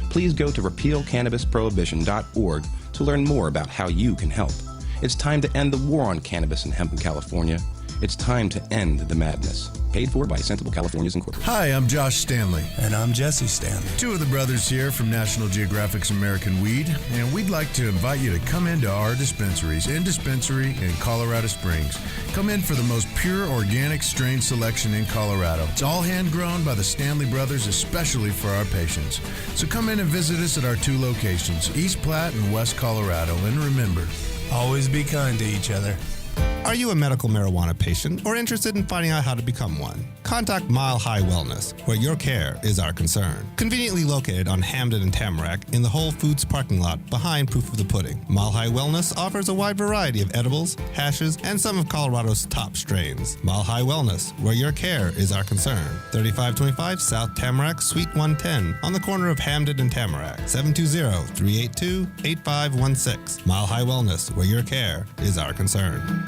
Please go to repealcannabisprohibition.org to learn more about how you can help. It's time to end the war on cannabis and hemp in California. It's time to end the madness. Paid for by Sensible Californians Incorporated. Hi, I'm Josh Stanley. And I'm Jesse Stanley. Two of the brothers here from National Geographic's American Weed, and we'd like to invite you to come into our dispensaries in Colorado Springs. Come in for the most pure organic strain selection in Colorado. It's all hand-grown by the Stanley brothers, especially for our patients. So come in and visit us at our two locations, East Platte and West Colorado. And remember, always be kind to each other. Are you a medical marijuana patient or interested in finding out how to become one? Contact Mile High Wellness, where your care is our concern. Conveniently located on Hamden and Tamarack in the Whole Foods parking lot behind Proof of the Pudding. Mile High Wellness offers a wide variety of edibles, hashes, and some of Colorado's top strains. Mile High Wellness, where your care is our concern. 3525 South Tamarack, Suite 110, on the corner of Hamden and Tamarack. 720-382-8516. Mile High Wellness, where your care is our concern.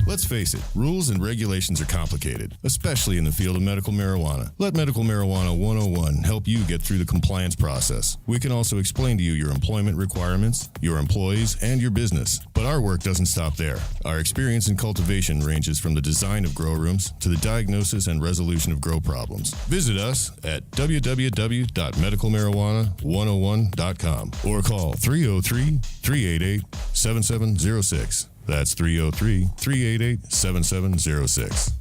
Let's face it, rules and regulations are complicated, especially in the field of medical marijuana. Let Medical Marijuana 101 help you get through the compliance process. We can also explain to you your employment requirements, your employees, and your business. But our work doesn't stop there. Our experience in cultivation ranges from the design of grow rooms to the diagnosis and resolution of grow problems. Visit us at www.medicalmarijuana101.com or call 303-388-7706. That's 303-388-7706.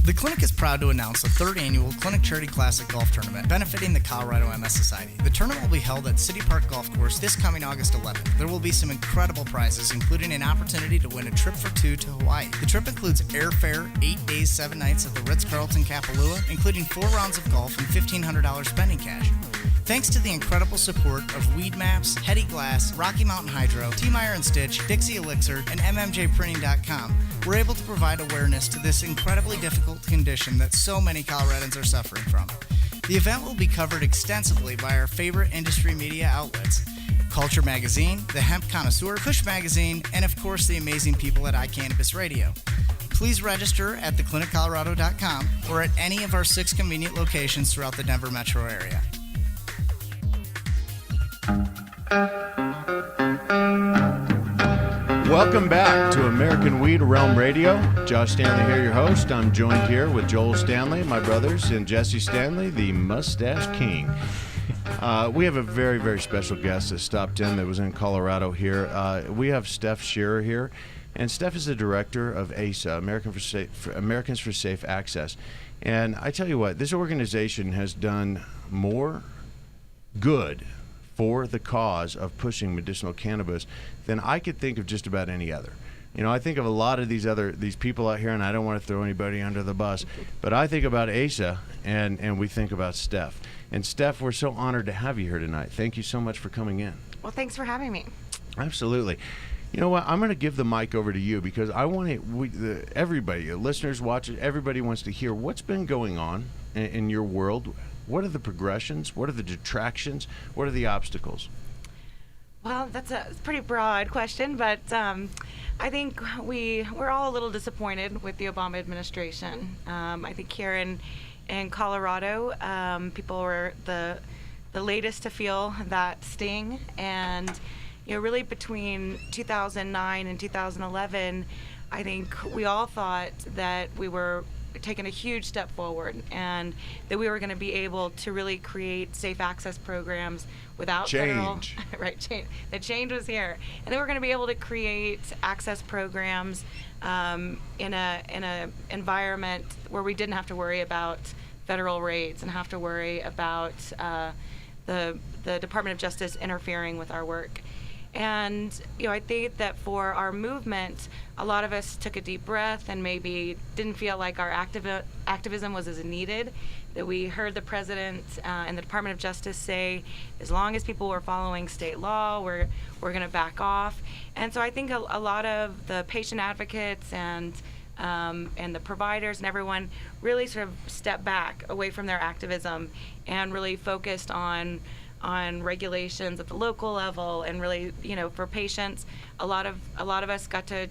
The clinic is proud to announce the 3rd annual Clinic Charity Classic Golf Tournament benefiting the Colorado MS Society. The tournament will be held at City Park Golf Course this coming August 11th. There will be some incredible prizes, including an opportunity to win a trip for 2 to Hawaii. The trip includes airfare, 8 days, 7 nights at the Ritz-Carlton Kapalua, including 4 rounds of golf and $1,500 spending cash. Thanks to the incredible support of Weed Maps, Hetty Glass, Rocky Mountain Hydro, T. Meyer & Stitch, Dixie Elixir, and MMJPrinting.com, we're able to provide awareness to this incredibly difficult condition that so many Coloradans are suffering from. The event will be covered extensively by our favorite industry media outlets, Culture Magazine, The Hemp Connoisseur, Kush Magazine, and of course the amazing people at iCannabis Radio. Please register at thecliniccolorado.com or at any of our 6 convenient locations throughout the Denver metro area. Welcome back to American Weed Realm Radio. Josh Stanley here, your host. I'm joined here with Joel Stanley, my brothers, and Jesse Stanley, the Mustache King. We have a very, very special guest that stopped in that was in Colorado here. We have Steph Shearer here, and Steph is the director of ASA, Americans for Safe Access. And I tell you what, this organization has done more good for the cause of pushing medicinal cannabis than I could think of just about any other. You know, I think of a lot of these people out here, and I don't want to throw anybody under the bus, but I think about ASA, and we think about Steph. And Steph, we're so honored to have you here tonight. Thank you so much for coming in. Well, thanks for having me. Absolutely. You know what? I'm going to give the mic over to you because I want everybody, listeners, watchers, everybody wants to hear what's been going on in your world. What are the progressions? What are the detractions? What are the obstacles? Well, that's a pretty broad question, but I think we're all a little disappointed with the Obama administration. I think here in Colorado, people were the latest to feel that sting, and really between 2009 and 2011, I think we all thought that we were taken a huge step forward and that we were going to be able to really create safe access programs without change. Change. The change was here, and then we're going to be able to create access programs in a environment where we didn't have to worry about federal raids and have to worry about the Department of Justice interfering with our work. And I think that for our movement, a lot of us took a deep breath and maybe didn't feel like our activism was as needed. That we heard the president and the Department of Justice say, as long as people were following state law, we're going to back off. And so I think a lot of the patient advocates and the providers and everyone really sort of stepped back away from their activism and really focused on regulations at the local level, and really, for patients, a lot of us got to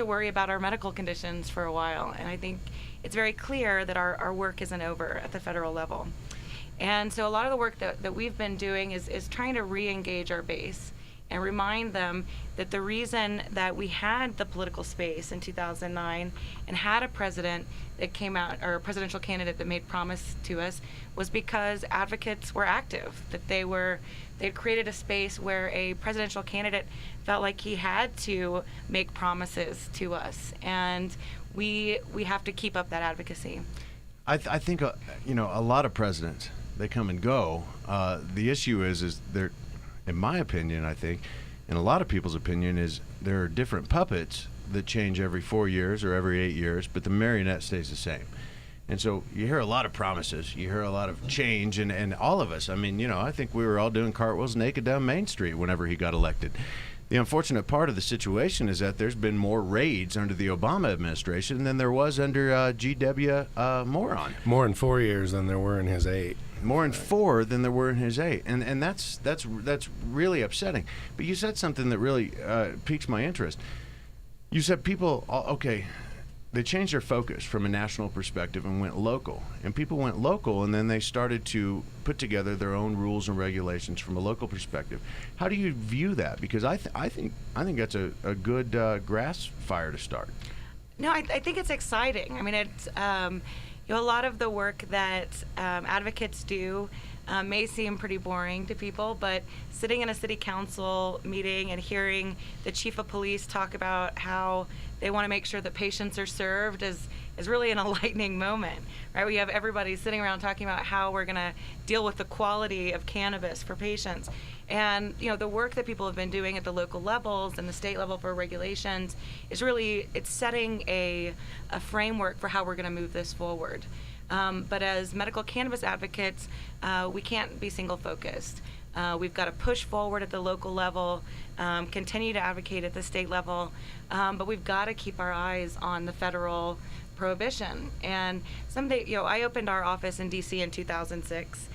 worry about our medical conditions for a while. And I think it's very clear that our work isn't over at the federal level. And so a lot of the work that we've been doing is trying to re-engage our base and remind them that the reason that we had the political space in 2009 and had a president that came out, or a presidential candidate that made promise to us, was because advocates were active, that they'd created a space where a presidential candidate felt like he had to make promises to us, and we have to keep up that advocacy. I think a lot of presidents, they come and go. The issue is they're, in my opinion, I think, and a lot of people's opinion, is there are different puppets that change every 4 years or every 8 years, but the marionette stays the same. And so you hear a lot of promises, you hear a lot of change, and all of us, I think we were all doing cartwheels naked down Main Street whenever he got elected. The unfortunate part of the situation is that there's been more raids under the Obama administration than there was under G.W. Moron. More in 4 years than there were in his 8. More in 4 than there were in his 8, and that's really upsetting. But you said something that really piques my interest. You said people, okay, they changed their focus from a national perspective and went local. And people went local, and then they started to put together their own rules and regulations from a local perspective. How do you view that? Because I think that's a good grass fire to start. No, I think it's exciting. I mean, it's a lot of the work that advocates do may seem pretty boring to people, but sitting in a city council meeting and hearing the chief of police talk about how they want to make sure that patients are served is really an enlightening moment, right? We have everybody sitting around talking about how we're going to deal with the quality of cannabis for patients. And, the work that people have been doing at the local levels and the state level for regulations is really, it's setting a framework for how we're going to move this forward. But as medical cannabis advocates, we can't be single focused. We've got to push forward at the local level, continue to advocate at the state level, but we've got to keep our eyes on the federal prohibition. And someday, I opened our office in D.C. in 2006,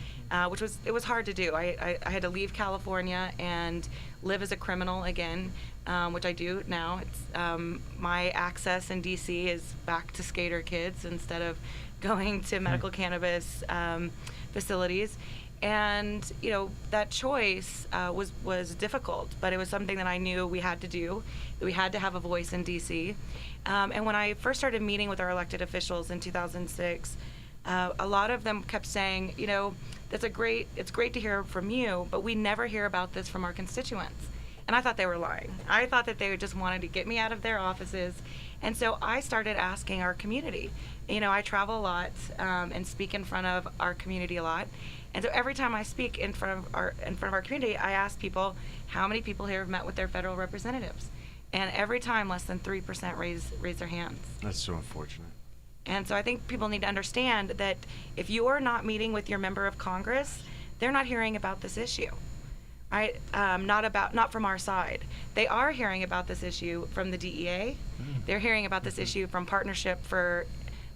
which was hard to do. I had to leave California and live as a criminal again, which I do now. It's my access in D.C. is back to skater kids instead of going to medical cannabis facilities. And that choice was difficult, but it was something that I knew we had to do, that we had to have a voice in DC. And when I first started meeting with our elected officials in 2006, a lot of them kept saying, it's great to hear from you, but we never hear about this from our constituents. And I thought they were lying. I thought that they just wanted to get me out of their offices. And so I started asking our community. I travel a lot and speak in front of our community a lot. And so every time I speak in front of our community, I ask people, how many people here have met with their federal representatives? And every time, less than 3% raise their hands. That's so unfortunate. And so I think people need to understand that if you are not meeting with your member of Congress, they're not hearing about this issue, right? Not from our side. They are hearing about this issue from the DEA. They're hearing about this issue from Partnership for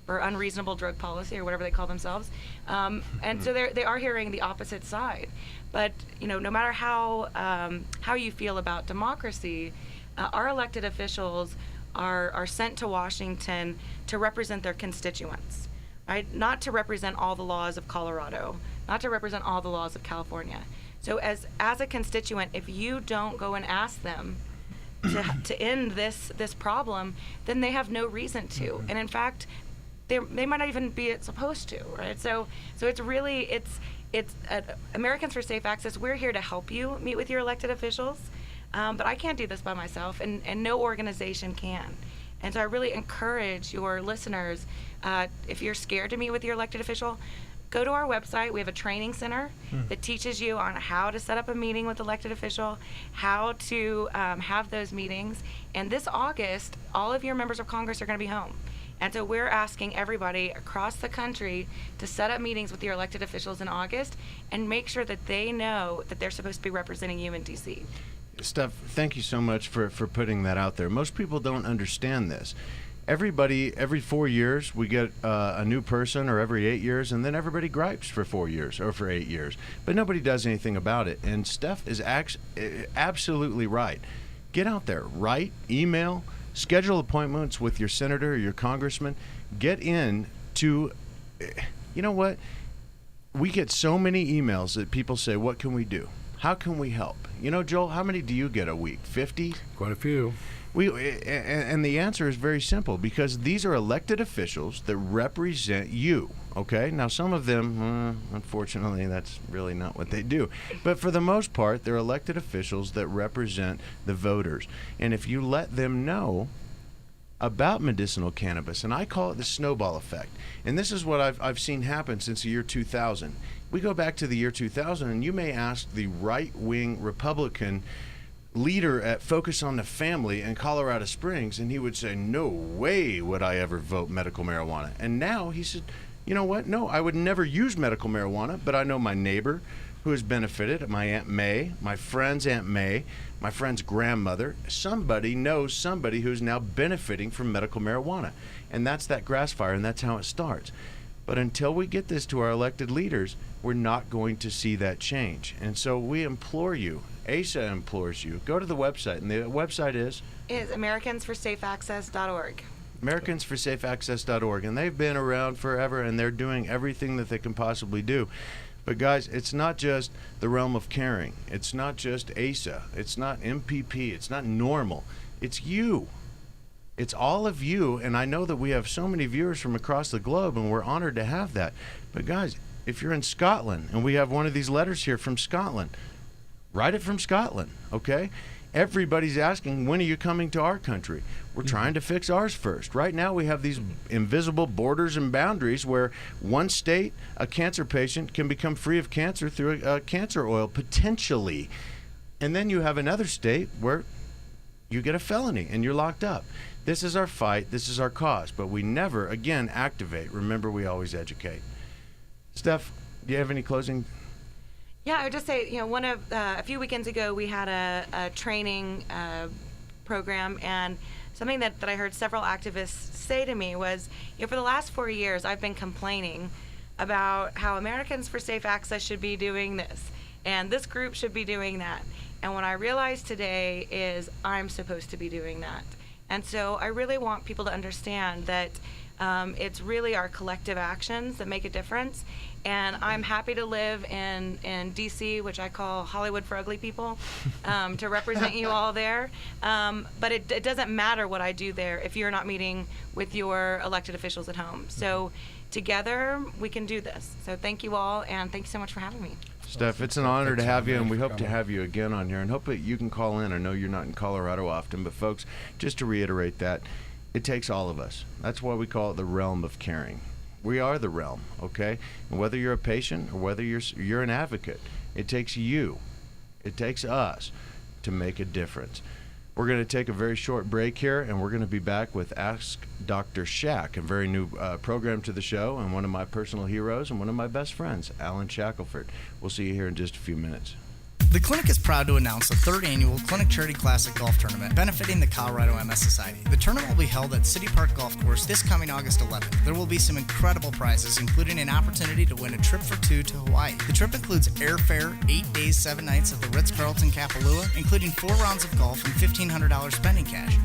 Unreasonable Drug Policy, or whatever they call themselves. And so they are hearing the opposite side. But no matter how you feel about democracy, our elected officials are sent to Washington to represent their constituents, right? Not to represent all the laws of Colorado, not to represent all the laws of California. So as a constituent, if you don't go and ask them to end this problem, then they have no reason to. And in fact, they might not even be supposed to, right? So it's really Americans for Safe Access. We're here to help you meet with your elected officials, but I can't do this by myself, and no organization can. And so I really encourage your listeners, if you're scared to meet with your elected official, go to our website. We have a training center that teaches you on how to set up a meeting with elected official, how to have those meetings. And this August, all of your members of Congress are going to be home. And so we're asking everybody across the country to set up meetings with your elected officials in August and make sure that they know that they're supposed to be representing you in D.C. Steph, thank you so much for putting that out there. Most people don't understand this. Every 4 years, we get a new person, or every 8 years, and then everybody gripes for 4 years or for 8 years. But nobody does anything about it. And Steph is absolutely right. Get out there, write, email, schedule appointments with your senator or your congressman. Get in to, you know what? We get so many emails that people say, what can we do? How can we help? Joel, how many do you get a week? 50? Quite a few. And the answer is very simple, because these are elected officials that represent you, okay? Now, some of them, unfortunately, that's really not what they do. But for the most part, they're elected officials that represent the voters. And if you let them know about medicinal cannabis, and I call it the snowball effect, and this is what I've seen happen since the year 2000. We go back to the year 2000, and you may ask the right-wing Republican leader at Focus on the Family in Colorado Springs, and he would say, no way would I ever vote medical marijuana. And now he said, you know what? No, I would never use medical marijuana, but I know my neighbor who has benefited, my Aunt May, my friend's Aunt May, my friend's grandmother. Somebody knows somebody who's now benefiting from medical marijuana. And that's that grass fire, and that's how it starts. But until we get this to our elected leaders, we're not going to see that change. And so we implore you, ASA implores you, go to the website. And the website is AmericansForSafeAccess.org. AmericansForSafeAccess.org. And they've been around forever, and they're doing everything that they can possibly do. But guys, it's not just the realm of caring. It's not just ASA. It's not MPP. It's not normal. It's you. It's all of you, and I know that we have so many viewers from across the globe, and we're honored to have that. But guys, if you're in Scotland, and we have one of these letters here from Scotland, write it from Scotland, okay? Everybody's asking, when are you coming to our country? We're trying to fix ours first. Right now we have these invisible borders and boundaries where one state, a cancer patient, can become free of cancer through a cancer oil, potentially. And then you have another state where you get a felony and you're locked up. This is our fight. This is our cause. But we never, again, activate. Remember, we always educate. Steph, do you have any closing? Yeah, I would just say, a few weekends ago we had a training program, and something that I heard several activists say to me was, for the last 4 years I've been complaining about how Americans for Safe Access should be doing this, and this group should be doing that. And what I realized today is I'm supposed to be doing that. And so I really want people to understand that it's really our collective actions that make a difference. And I'm happy to live in D.C., which I call Hollywood for ugly people, to represent you all there. But it doesn't matter what I do there if you're not meeting with your elected officials at home. So together we can do this. So thank you all, and thank you so much for having me. Steph, it's an honor to have you, and we hope to have you again on here, and hopefully you can call in. I know you're not in Colorado often, but folks, just to reiterate that, it takes all of us. That's why we call it the realm of caring. We are the realm, okay? And whether you're a patient or whether you're an advocate, it takes you, it takes us to make a difference. We're going to take a very short break here, and we're going to be back with Ask Dr. Shack, a very new program to the show, and one of my personal heroes and one of my best friends, Alan Shackelford. We'll see you here in just a few minutes. The clinic is proud to announce the third annual Clinic Charity Classic Golf Tournament benefiting the Colorado MS Society. The tournament will be held at City Park Golf Course this coming August 11th. There will be some incredible prizes, including an opportunity to win a trip for two to Hawaii. The trip includes airfare, 8 days, 7 nights at the Ritz-Carlton Kapalua, including 4 rounds of golf and $1,500 spending cash.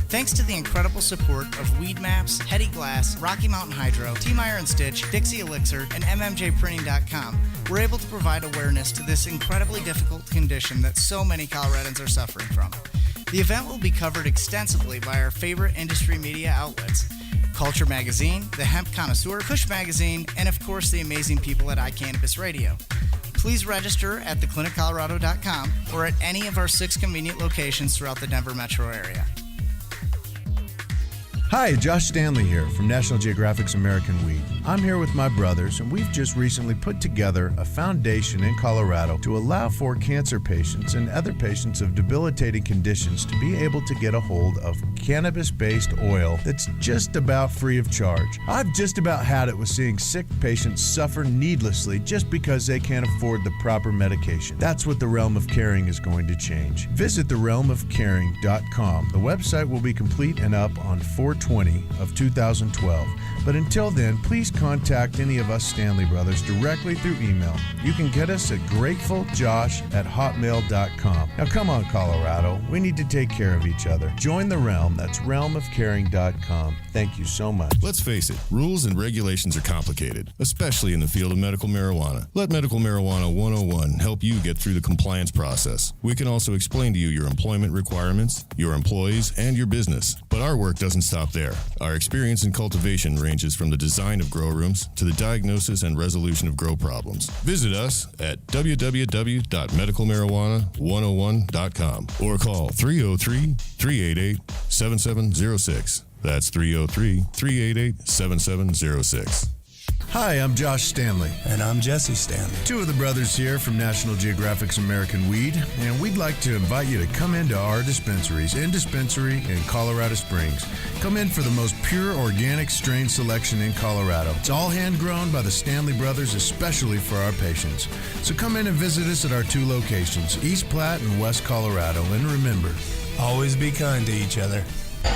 Thanks to the incredible support of Weed Maps, Hetty Glass, Rocky Mountain Hydro, T. Meyer & Stitch, Dixie Elixir, and MMJPrinting.com, we're able to provide awareness to this incredibly difficult condition that so many Coloradans are suffering from. The event will be covered extensively by our favorite industry media outlets, Culture Magazine, The Hemp Connoisseur, Kush Magazine, and of course the amazing people at iCannabis Radio. Please register at thecliniccolorado.com or at any of our 6 convenient locations throughout the Denver metro area. Hi, Josh Stanley here from National Geographic's American Weed. I'm here with my brothers, and we've just recently put together a foundation in Colorado to allow for cancer patients and other patients of debilitating conditions to be able to get a hold of cannabis-based oil that's just about free of charge. I've just about had it with seeing sick patients suffer needlessly just because they can't afford the proper medication. That's what the Realm of Caring is going to change. Visit therealmofcaring.com. The website will be complete and up on 4/20 of 2012. But until then, please contact any of us Stanley Brothers directly through email. You can get us at gratefuljosh@hotmail.com. Now come on, Colorado. We need to take care of each other. Join the Realm. That's realmofcaring.com. Thank you so much. Let's face it, rules and regulations are complicated, especially in the field of medical marijuana. Let Medical Marijuana 101 help you get through the compliance process. We can also explain to you your employment requirements, your employees, and your business. But our work doesn't stop there. Our experience in cultivation ranges from the design of grow rooms to the diagnosis and resolution of grow problems. Visit us at www.medicalmarijuana101.com or call 303-388-7706. That's 303-388-7706. Hi, I'm Josh Stanley. And I'm Jesse Stanley. 2 of the brothers here from National Geographic's American Weed, and we'd like to invite you to come into our dispensaries in Colorado Springs. Come in for the most pure organic strain selection in Colorado. It's all hand-grown by the Stanley brothers, especially for our patients. So come in and visit us at our 2 locations, East Platte and West Colorado. And remember, always be kind to each other.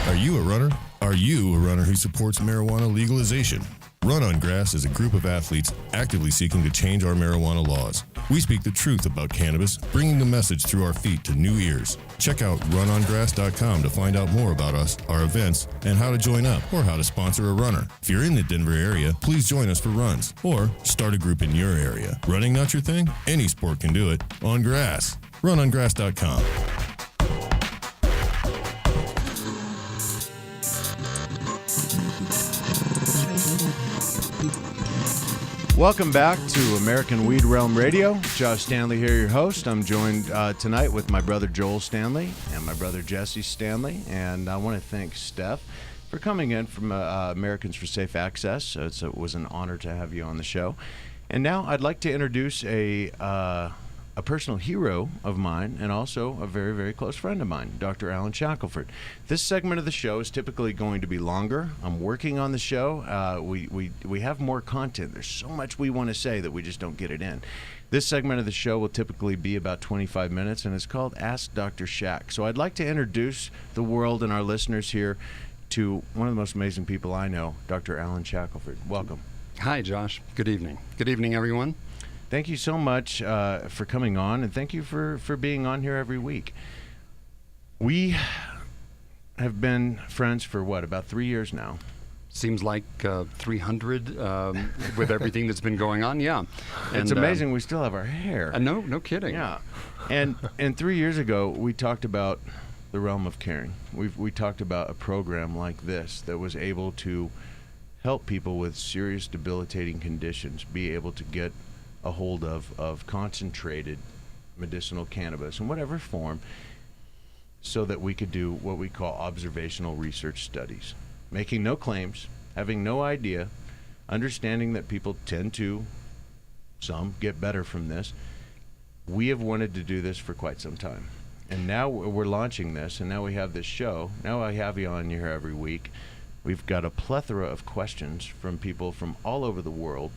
Are you a runner? Are you a runner who supports marijuana legalization? Run on Grass is a group of athletes actively seeking to change our marijuana laws. We speak the truth about cannabis, bringing the message through our feet to new ears. Check out runongrass.com to find out more about us, our events, and how to join up or how to sponsor a runner. If you're in the Denver area, please join us for runs or start a group in your area. Running not your thing? Any sport can do it on grass. Runongrass.com. Welcome back to American Weed Realm Radio. Josh Stanley here, your host. I'm joined tonight with my brother Joel Stanley and my brother Jesse Stanley. And I want to thank Steph for coming in from Americans for Safe Access. It was an honor to have you on the show. And now I'd like to introduce a personal hero of mine and also a very, very close friend of mine, Dr. Alan Shackelford. This segment of the show is typically going to be longer. I'm working on the show. We have more content. There's so much we want to say that we just don't get it in. This segment of the show will typically be about 25 minutes, and it's called Ask Dr. Shack. So I'd like to introduce the world and our listeners here to one of the most amazing people I know, Dr. Alan Shackelford. Welcome. Hi, Josh. Good evening. Good evening, everyone. Thank you so much for coming on, and thank you for being on here every week. We have been friends for, about 3 years now? Seems like 300 with everything that's been going on, yeah. And, it's amazing we still have our hair. No kidding. Yeah. And 3 years ago, we talked about the realm of caring. We talked about a program like this that was able to help people with serious debilitating conditions be able to get a hold of concentrated medicinal cannabis in whatever form so that we could do what we call observational research studies, making no claims, having no idea, understanding that people tend to, some, get better from this. We have wanted to do this for quite some time. And now we're launching this, and now we have this show. Now I have you on here every week. We've got a plethora of questions from people from all over the world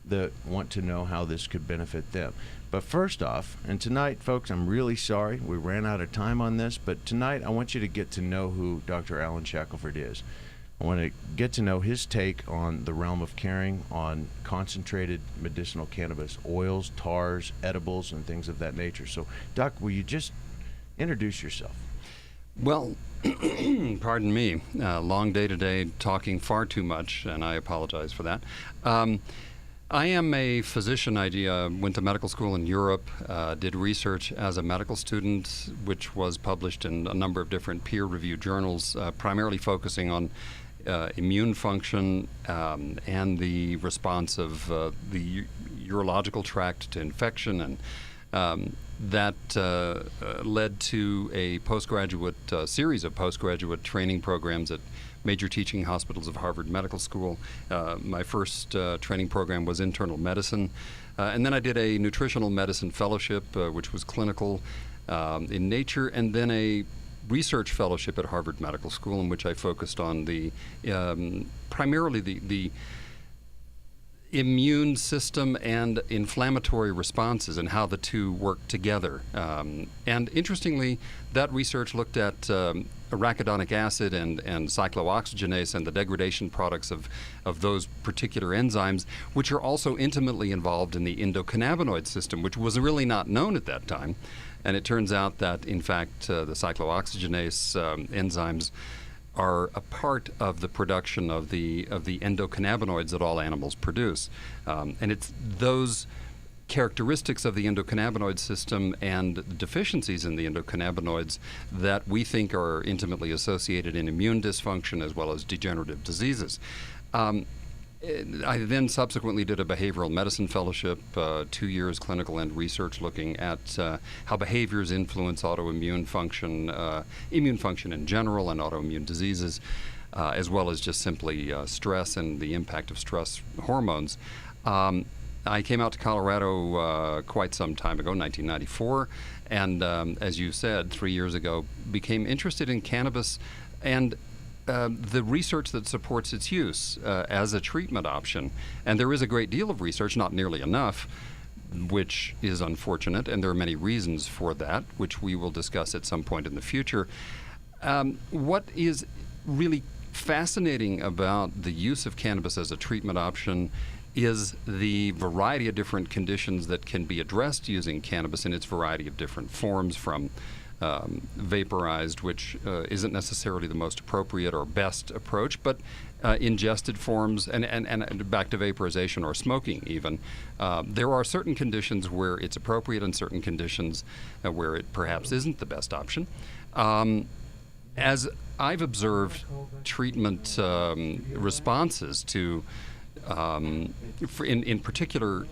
that want to know how this could benefit them. But first off, and tonight, folks, I'm really sorry we ran out of time on this, but tonight I want you to get to know who Dr. Alan Shackelford is. I want to get to know his take on the realm of caring, on concentrated medicinal cannabis, oils, tars, edibles, and things of that nature. So, Doc, will you just introduce yourself? Well, pardon me, long day today, talking far too much, and I apologize for that. I am a physician. I went to medical school in Europe, did research as a medical student, which was published in a number of different peer-reviewed journals, primarily focusing on immune function and the response of the urological tract to infection, and that led to a postgraduate series of postgraduate training programs at major teaching hospitals of Harvard Medical School. My first training program was internal medicine. And then I did a nutritional medicine fellowship, which was clinical in nature, and then a research fellowship at Harvard Medical School, in which I focused on the primarily the immune system and inflammatory responses and how the two work together. And interestingly, that research looked at arachidonic acid and cyclooxygenase and the degradation products of those particular enzymes, which are also intimately involved in the endocannabinoid system, which was really not known at that time. And it turns out that, in fact, the cyclooxygenase enzymes are a part of the production of the endocannabinoids that all animals produce. And it's those characteristics of the endocannabinoid system and deficiencies in the endocannabinoids that we think are intimately associated in immune dysfunction as well as degenerative diseases. I then subsequently did a behavioral medicine fellowship, 2 years clinical and research, looking at how behaviors influence autoimmune function, immune function in general, and autoimmune diseases, as well as just simply stress and the impact of stress hormones. I came out to Colorado quite some time ago, 1994, and as you said, 3 years ago, became interested in cannabis and the research that supports its use as a treatment option. And there is a great deal of research, not nearly enough, which is unfortunate, and there are many reasons for that, which we will discuss at some point in the future. What is really fascinating about the use of cannabis as a treatment option is the variety of different conditions that can be addressed using cannabis in its variety of different forms, from vaporized, which isn't necessarily the most appropriate or best approach, but ingested forms, and back to vaporization or smoking even. There are certain conditions where it's appropriate and certain conditions where it perhaps isn't the best option. As I've observed treatment responses to in particular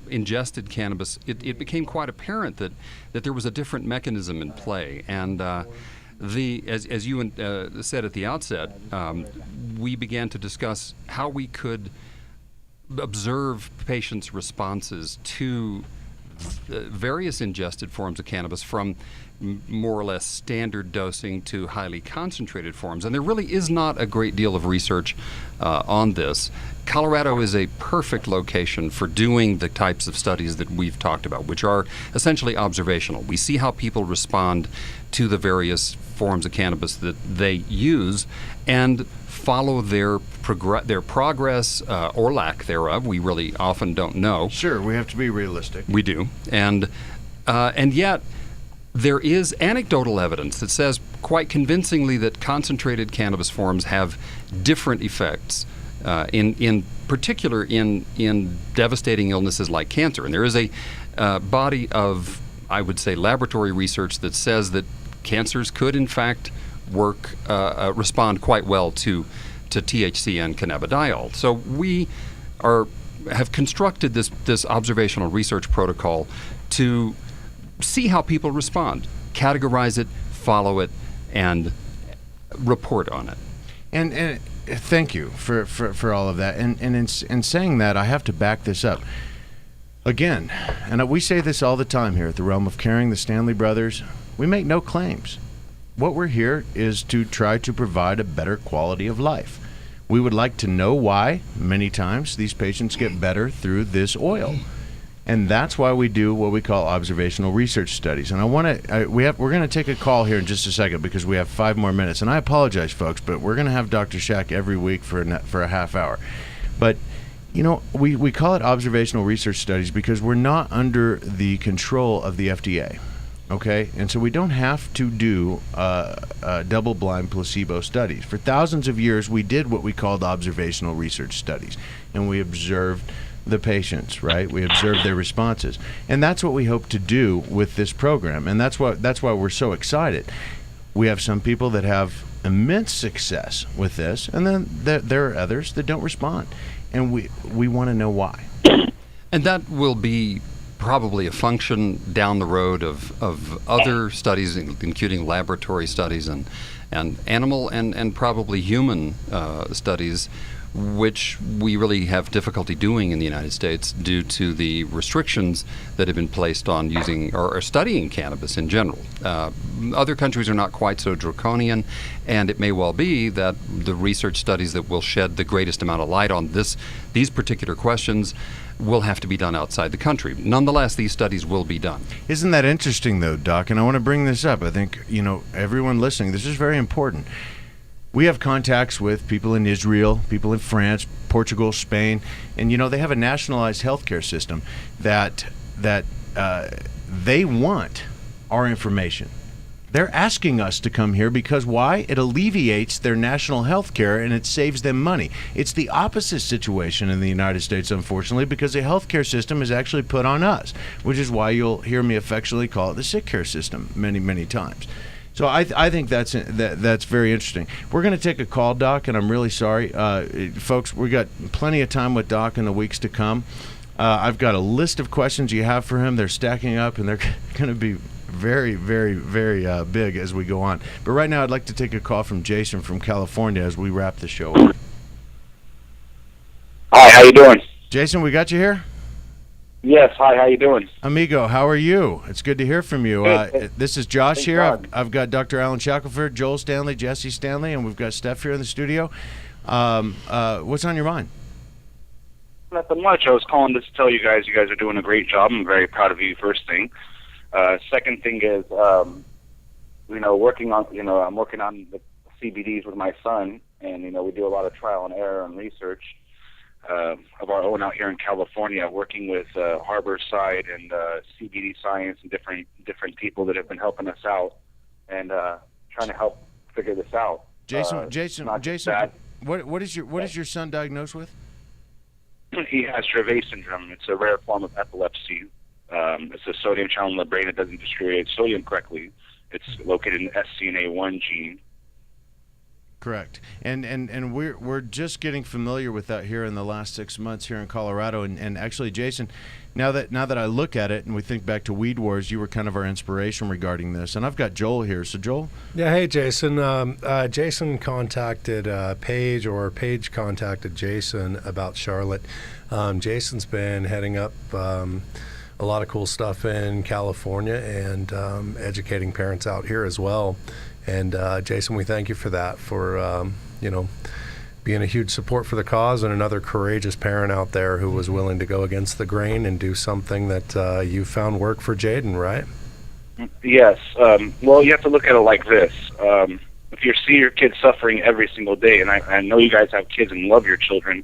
ingested cannabis, it became quite apparent that there was a different mechanism in play. And as you said at the outset, we began to discuss how we could observe patients' responses to various ingested forms of cannabis, from more or less standard dosing to highly concentrated forms. And there really is not a great deal of research on this. Colorado is a perfect location for doing the types of studies that we've talked about, which are essentially observational. We see how people respond to the various forms of cannabis that they use and follow their progress or lack thereof. We really often don't know. Sure, we have to be realistic. We do. And yet, there is anecdotal evidence that says quite convincingly that concentrated cannabis forms have different effects, in particular in devastating illnesses like cancer. And there is a body of, I would say, laboratory research that says that cancers could in fact respond quite well to THC and cannabidiol. So we have constructed this observational research protocol to see how people respond, categorize it, follow it, and report on it. And thank you for all of that. And in saying that, I have to back this up. Again, and we say this all the time here at the Realm of Caring, the Stanley Brothers, we make no claims. What we're here is to try to provide a better quality of life. We would like to know why, many times, these patients get better through this oil. And that's why we do what we call observational research studies. And we're going to take a call here in just a second because we have 5 more minutes. And I apologize, folks, but we're going to have Dr. Shack every week for a half hour. But you know, we call it observational research studies because we're not under the control of the FDA. Okay, and so we don't have to do double-blind placebo studies. For thousands of years, we did what we called observational research studies, and we observed the patients, right? We observed their responses, and that's what we hope to do with this program, and that's why we're so excited. We have some people that have immense success with this, and then there are others that don't respond, and we want to know why. And that will be probably a function down the road of other studies, including laboratory studies and animal and probably human studies, which we really have difficulty doing in the United States due to the restrictions that have been placed on using or studying cannabis in general. Other countries are not quite so draconian, and it may well be that the research studies that will shed the greatest amount of light on these particular questions will have to be done outside the country. Nonetheless, these studies will be done. Isn't that interesting, though, Doc? And I want to bring this up. I think, everyone listening, this is very important. We have contacts with people in Israel, people in France, Portugal, Spain, and they have a nationalized healthcare system that they want our information. They're asking us to come here because why? It alleviates their national health care and it saves them money. It's the opposite situation in the United States, unfortunately, because the health care system is actually put on us, which is why you'll hear me affectionately call it the sick care system many, many times. So I think that's very interesting. We're going to take a call, Doc, and I'm really sorry. Folks, we got plenty of time with Doc in the weeks to come. I've got a list of questions you have for him. They're stacking up, and they're going to be very, very, very big as we go on. But right now, I'd like to take a call from Jason from California as we wrap the show up. Hi, how you doing? Jason, we got you here? Yes, hi, how you doing? Amigo, how are you? It's good to hear from you. Good. This is Josh Thank here. God. I've got Dr. Alan Shackelford, Joel Stanley, Jesse Stanley, and we've got Steph here in the studio. What's on your mind? Nothing much. I was calling just to tell you guys are doing a great job. I'm very proud of you, first thing. Second thing is, I'm working on the CBDs with my son, And, we do a lot of trial and error and research of our own out here in California, working with Harborside and CBD Science and different people that have been helping us out and trying to help figure this out. Jason, what is your son diagnosed with? He has Dravet syndrome. It's a rare form of epilepsy. It's a sodium channel in the brain that doesn't distribute sodium correctly. It's located in the SCNA1 gene. Correct. And we're just getting familiar with that here in the last 6 months here in Colorado. And actually, Jason, now that I look at it and we think back to Weed Wars, you were kind of our inspiration regarding this. And I've got Joel here. So Joel? Yeah, hey Jason. Jason contacted Paige, or Paige contacted Jason about Charlotte. Jason's been heading up a lot of cool stuff in California and educating parents out here as well. And Jason, we thank you for that, for being a huge support for the cause, and another courageous parent out there who was willing to go against the grain and do something that you found work for Jaden, right? Yes. Well, you have to look at it like this. If you see your kid suffering every single day, and I know you guys have kids and love your children,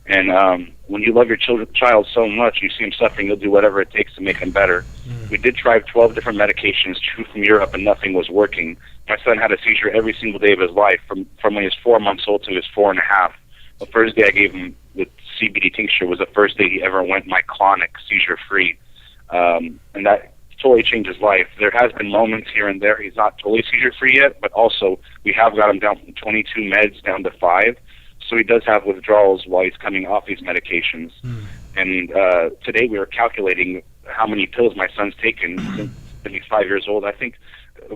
and when you love your child so much, you see him suffering, you'll do whatever it takes to make him better. We did try 12 different medications from Europe, and nothing was working. My son had a seizure every single day of his life, from when he was 4 months old to he was 4.5. The first day I gave him the CBD tincture was the first day he ever went myclonic, seizure-free, and that totally changed his life. There has been moments here and there. He's not totally seizure-free yet, but also we have got him down from 22 meds down to 5. So he does have withdrawals while he's coming off these medications. And today we were calculating how many pills my son's taken since he's 5 years old. I think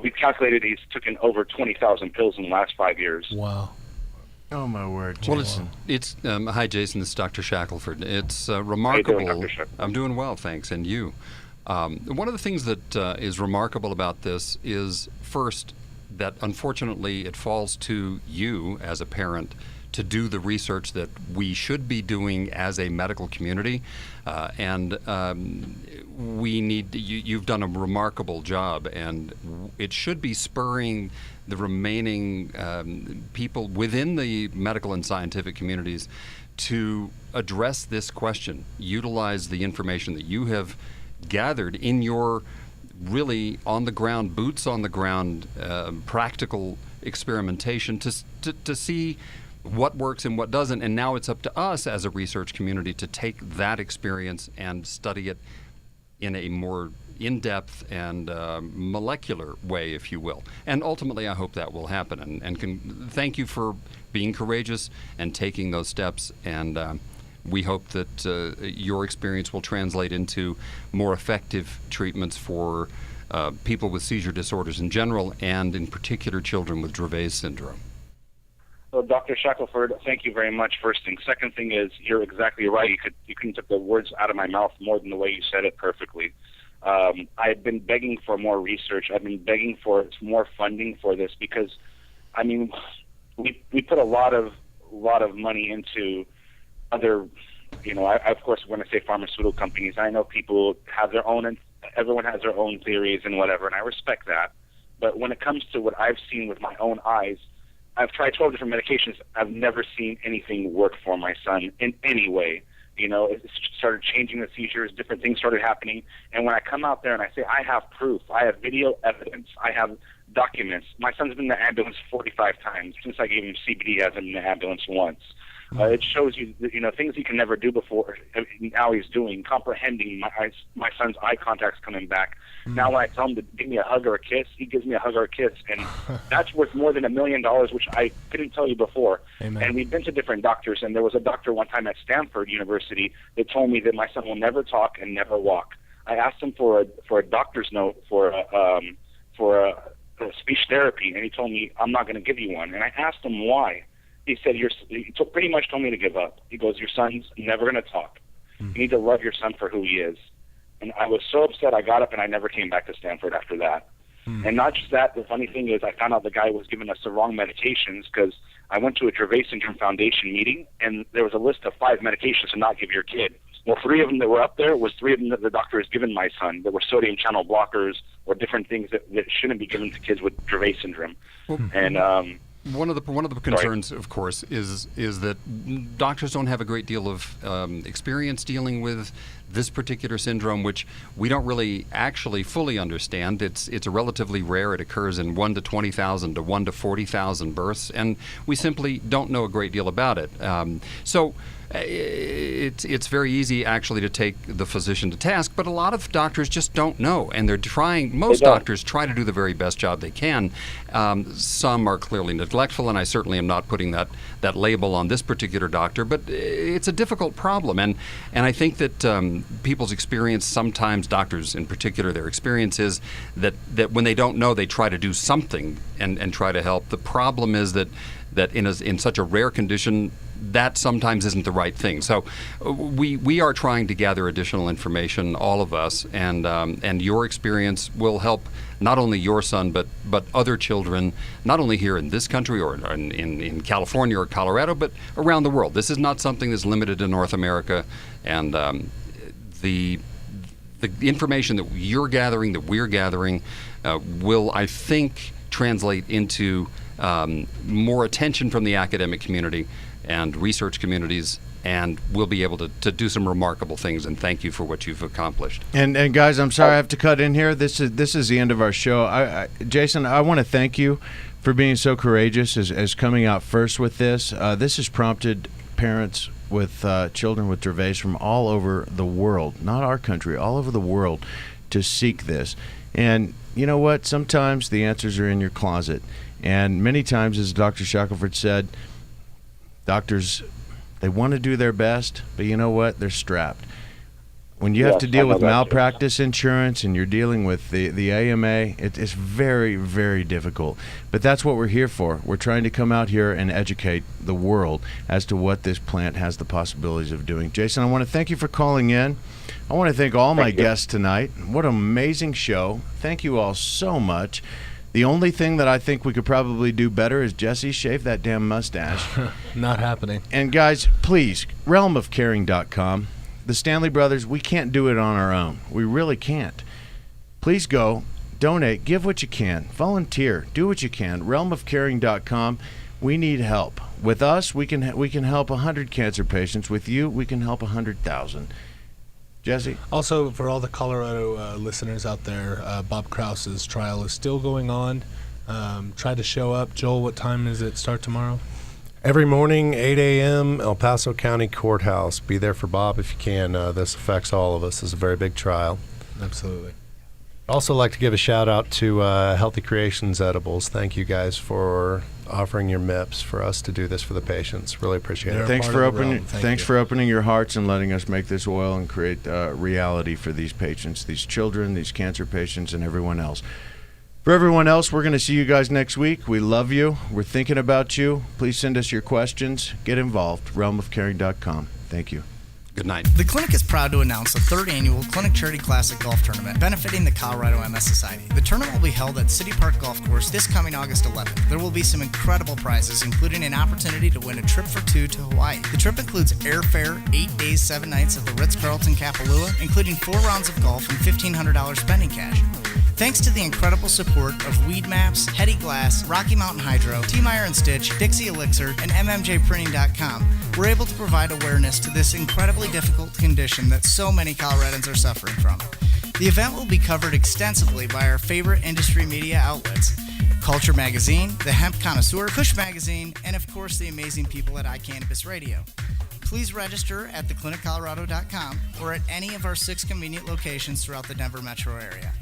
we calculated he's taken over 20,000 pills in the last 5 years. Wow. Oh, my word. Well, it's hi, Jason. This is Dr. Shackelford. It's remarkable. How you doing, Dr. Shackelford? I'm doing well, thanks. And you? One of the things that is remarkable about this is, first, that unfortunately it falls to you as a parent to do the research that we should be doing as a medical community, and we need you've done a remarkable job, and it should be spurring the remaining people within the medical and scientific communities to address this question, utilize the information that you have gathered in your really on the ground, boots on the ground, practical experimentation to see what works and what doesn't. And now it's up to us as a research community to take that experience and study it in a more in-depth and molecular way, if you will. And ultimately, I hope that will happen. And thank you for being courageous and taking those steps. And we hope that your experience will translate into more effective treatments for people with seizure disorders in general, and in particular children with Dravet syndrome. So, Dr. Shackelford, thank you very much, first thing. Second thing is, you're exactly right. You couldn't take the words out of my mouth more than the way you said it perfectly. I've been begging for more research. I've been begging for more funding for this because, I mean, we put a lot of money into other, I of course want to say pharmaceutical companies. I know people have their own, and everyone has their own theories and whatever, and I respect that. But when it comes to what I've seen with my own eyes, I've tried 12 different medications. I've never seen anything work for my son in any way. It started changing the seizures, different things started happening. And when I come out there and I say, I have proof, I have video evidence, I have documents. My son's been in the ambulance 45 times. Since I gave him CBD, he hasn't been in the ambulance once. It shows you, things he can never do before. Now he's doing, comprehending. My son's eye contact's coming back. Now when I tell him to give me a hug or a kiss, he gives me a hug or a kiss, and that's worth more than $1 million, which I couldn't tell you before. Amen. And we've been to different doctors, and there was a doctor one time at Stanford University that told me that my son will never talk and never walk. I asked him for a doctor's note for speech therapy, and he told me, I'm not going to give you one. And I asked him why. He said, he pretty much told me to give up. He goes, your son's never going to talk. You need to love your son for who he is. And I was so upset, I got up and I never came back to Stanford after that. And not just that, the funny thing is I found out the guy was giving us the wrong medications because I went to a Dravet Syndrome Foundation meeting, and there was a list of 5 medications to not give your kid. Well, 3 of them that were up there was 3 of them that the doctor has given my son that were sodium channel blockers or different things that shouldn't be given to kids with Dravet syndrome. And One of the concerns, of course, is that doctors don't have a great deal of experience dealing with this particular syndrome, which we don't really actually fully understand. It's a relatively rare. It occurs in 1 to 20,000 to 1 to 40,000 births, and we simply don't know a great deal about it. So it's very easy actually to take the physician to task, but a lot of doctors just don't know, and they're trying. Most doctors try to do the very best job they can. Some are clearly neglectful, and I certainly am not putting that label on this particular doctor, but it's a difficult problem, and I think that people's experience, sometimes doctors in particular, their experience is that when they don't know, they try to do something and try to help. The problem is that in such a rare condition, that sometimes isn't the right thing. So we are trying to gather additional information, all of us, and your experience will help not only your son but other children, not only here in this country or in California or Colorado, but around the world. This is not something that's limited to North America, and the information that you're gathering, that we're gathering, will, I think, translate into more attention from the academic community and research communities, and we'll be able to do some remarkable things. And thank you for what you've accomplished. And guys, I'm sorry I have to cut in here. This is the end of our show. Jason, I want to thank you for being so courageous as coming out first with this. This has prompted parents with children with Dravet from all over the world, not our country, all over the world, to seek this. And you know what? Sometimes the answers are in your closet. And many times, as Dr. Shackelford said, doctors, they want to do their best, but you know what? They're strapped. When you have to deal with malpractice insurance and you're dealing with the AMA, it's very, very difficult. But that's what we're here for. We're trying to come out here and educate the world as to what this plant has the possibilities of doing. Jason, I want to thank you for calling in. I want to thank all my guests tonight. What an amazing show. Thank you all so much. The only thing that I think we could probably do better is, Jesse, shave that damn mustache. Not happening. And guys, please, realmofcaring.com. The Stanley Brothers, we can't do it on our own. We really can't. Please go, donate, give what you can, volunteer, do what you can. Realmofcaring.com. We need help. With us, we can help 100 cancer patients. With you, we can help 100,000. Jesse? Also, for all the Colorado listeners out there, Bob Krause's trial is still going on. Try to show up. Joel, what time does it start tomorrow? Every morning, 8 a.m., El Paso County Courthouse. Be there for Bob if you can. This affects all of us. It's a very big trial. Absolutely. I'd also like to give a shout-out to Healthy Creations Edibles. Thank you guys for offering your MIPS for us to do this for the patients. Really appreciate it. Thanks for opening your hearts and letting us make this oil and create reality for these patients, these children, these cancer patients, and everyone else. For everyone else, we're going to see you guys next week. We love you. We're thinking about you. Please send us your questions. Get involved. realmofcaring.com. Thank you. Good night. The clinic is proud to announce the third annual Clinic Charity Classic Golf Tournament benefiting the Colorado MS Society. The tournament will be held at City Park Golf Course this coming August 11th. There will be some incredible prizes, including an opportunity to win a trip for two to Hawaii. The trip includes airfare, 8 days, 7 nights at the Ritz-Carlton Kapalua, including 4 rounds of golf and $1,500 spending cash. Thanks to the incredible support of Weed Maps, Hetty Glass, Rocky Mountain Hydro, T. Meyer & Stitch, Dixie Elixir, and MMJPrinting.com, we're able to provide awareness to this incredibly difficult condition that so many Coloradans are suffering from. The event will be covered extensively by our favorite industry media outlets, Culture Magazine, The Hemp Connoisseur, Kush Magazine, and of course the amazing people at iCannabis Radio. Please register at thecliniccolorado.com or at any of our 6 convenient locations throughout the Denver metro area.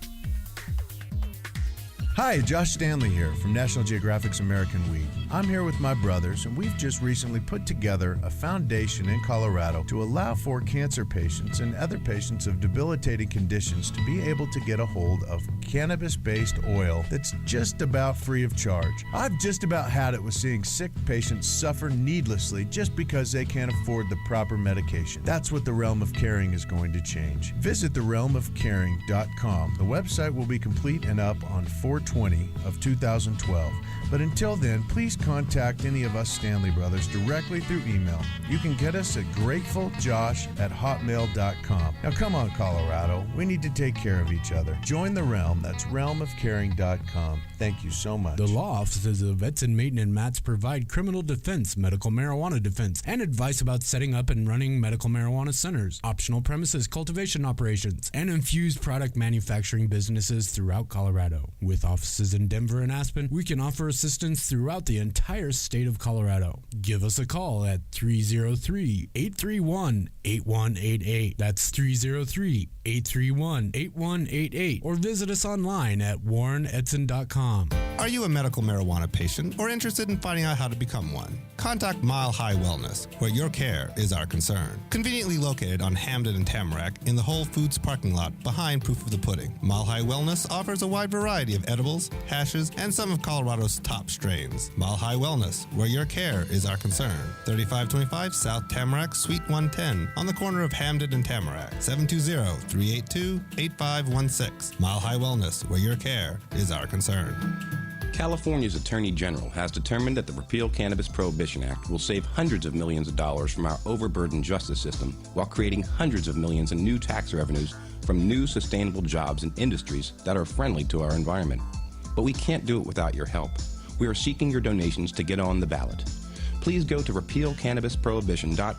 Hi, Josh Stanley here from National Geographic's American Weed. I'm here with my brothers, and we've just recently put together a foundation in Colorado to allow for cancer patients and other patients of debilitating conditions to be able to get a hold of cannabis-based oil that's just about free of charge. I've just about had it with seeing sick patients suffer needlessly just because they can't afford the proper medication. That's what the Realm of Caring is going to change. Visit therealmofcaring.com. The website will be complete and up on 4/20 20 of 2012. But until then, please contact any of us Stanley Brothers directly through email. You can get us at gratefuljosh@hotmail.com. Now come on, Colorado. We need to take care of each other. Join the Realm. That's realmofcaring.com. Thank you so much. The law offices of Etzen, Maton, and Matz provide criminal defense, medical marijuana defense, and advice about setting up and running medical marijuana centers, optional premises cultivation operations, and infused product manufacturing businesses throughout Colorado. With offices in Denver and Aspen, we can offer assistance throughout the entire state of Colorado. Give us a call at 303-831-8188. That's 303-831-8188. Or visit us online at warrenetzen.com. Are you a medical marijuana patient or interested in finding out how to become one? Contact Mile High Wellness, where your care is our concern. Conveniently located on Hamden and Tamarack in the Whole Foods parking lot behind Proof of the Pudding. Mile High Wellness offers a wide variety of edibles, hashes, and some of Colorado's top strains. Mile High Wellness, where your care is our concern. 3525 South Tamarack, Suite 110, on the corner of Hamden and Tamarack. 720-382-8516. Mile High Wellness, where your care is our concern. California's Attorney General has determined that the Repeal Cannabis Prohibition Act will save hundreds of millions of dollars from our overburdened justice system while creating hundreds of millions in new tax revenues from new sustainable jobs and industries that are friendly to our environment. But we can't do it without your help. We are seeking your donations to get on the ballot. Please go to repealcannabisprohibition.org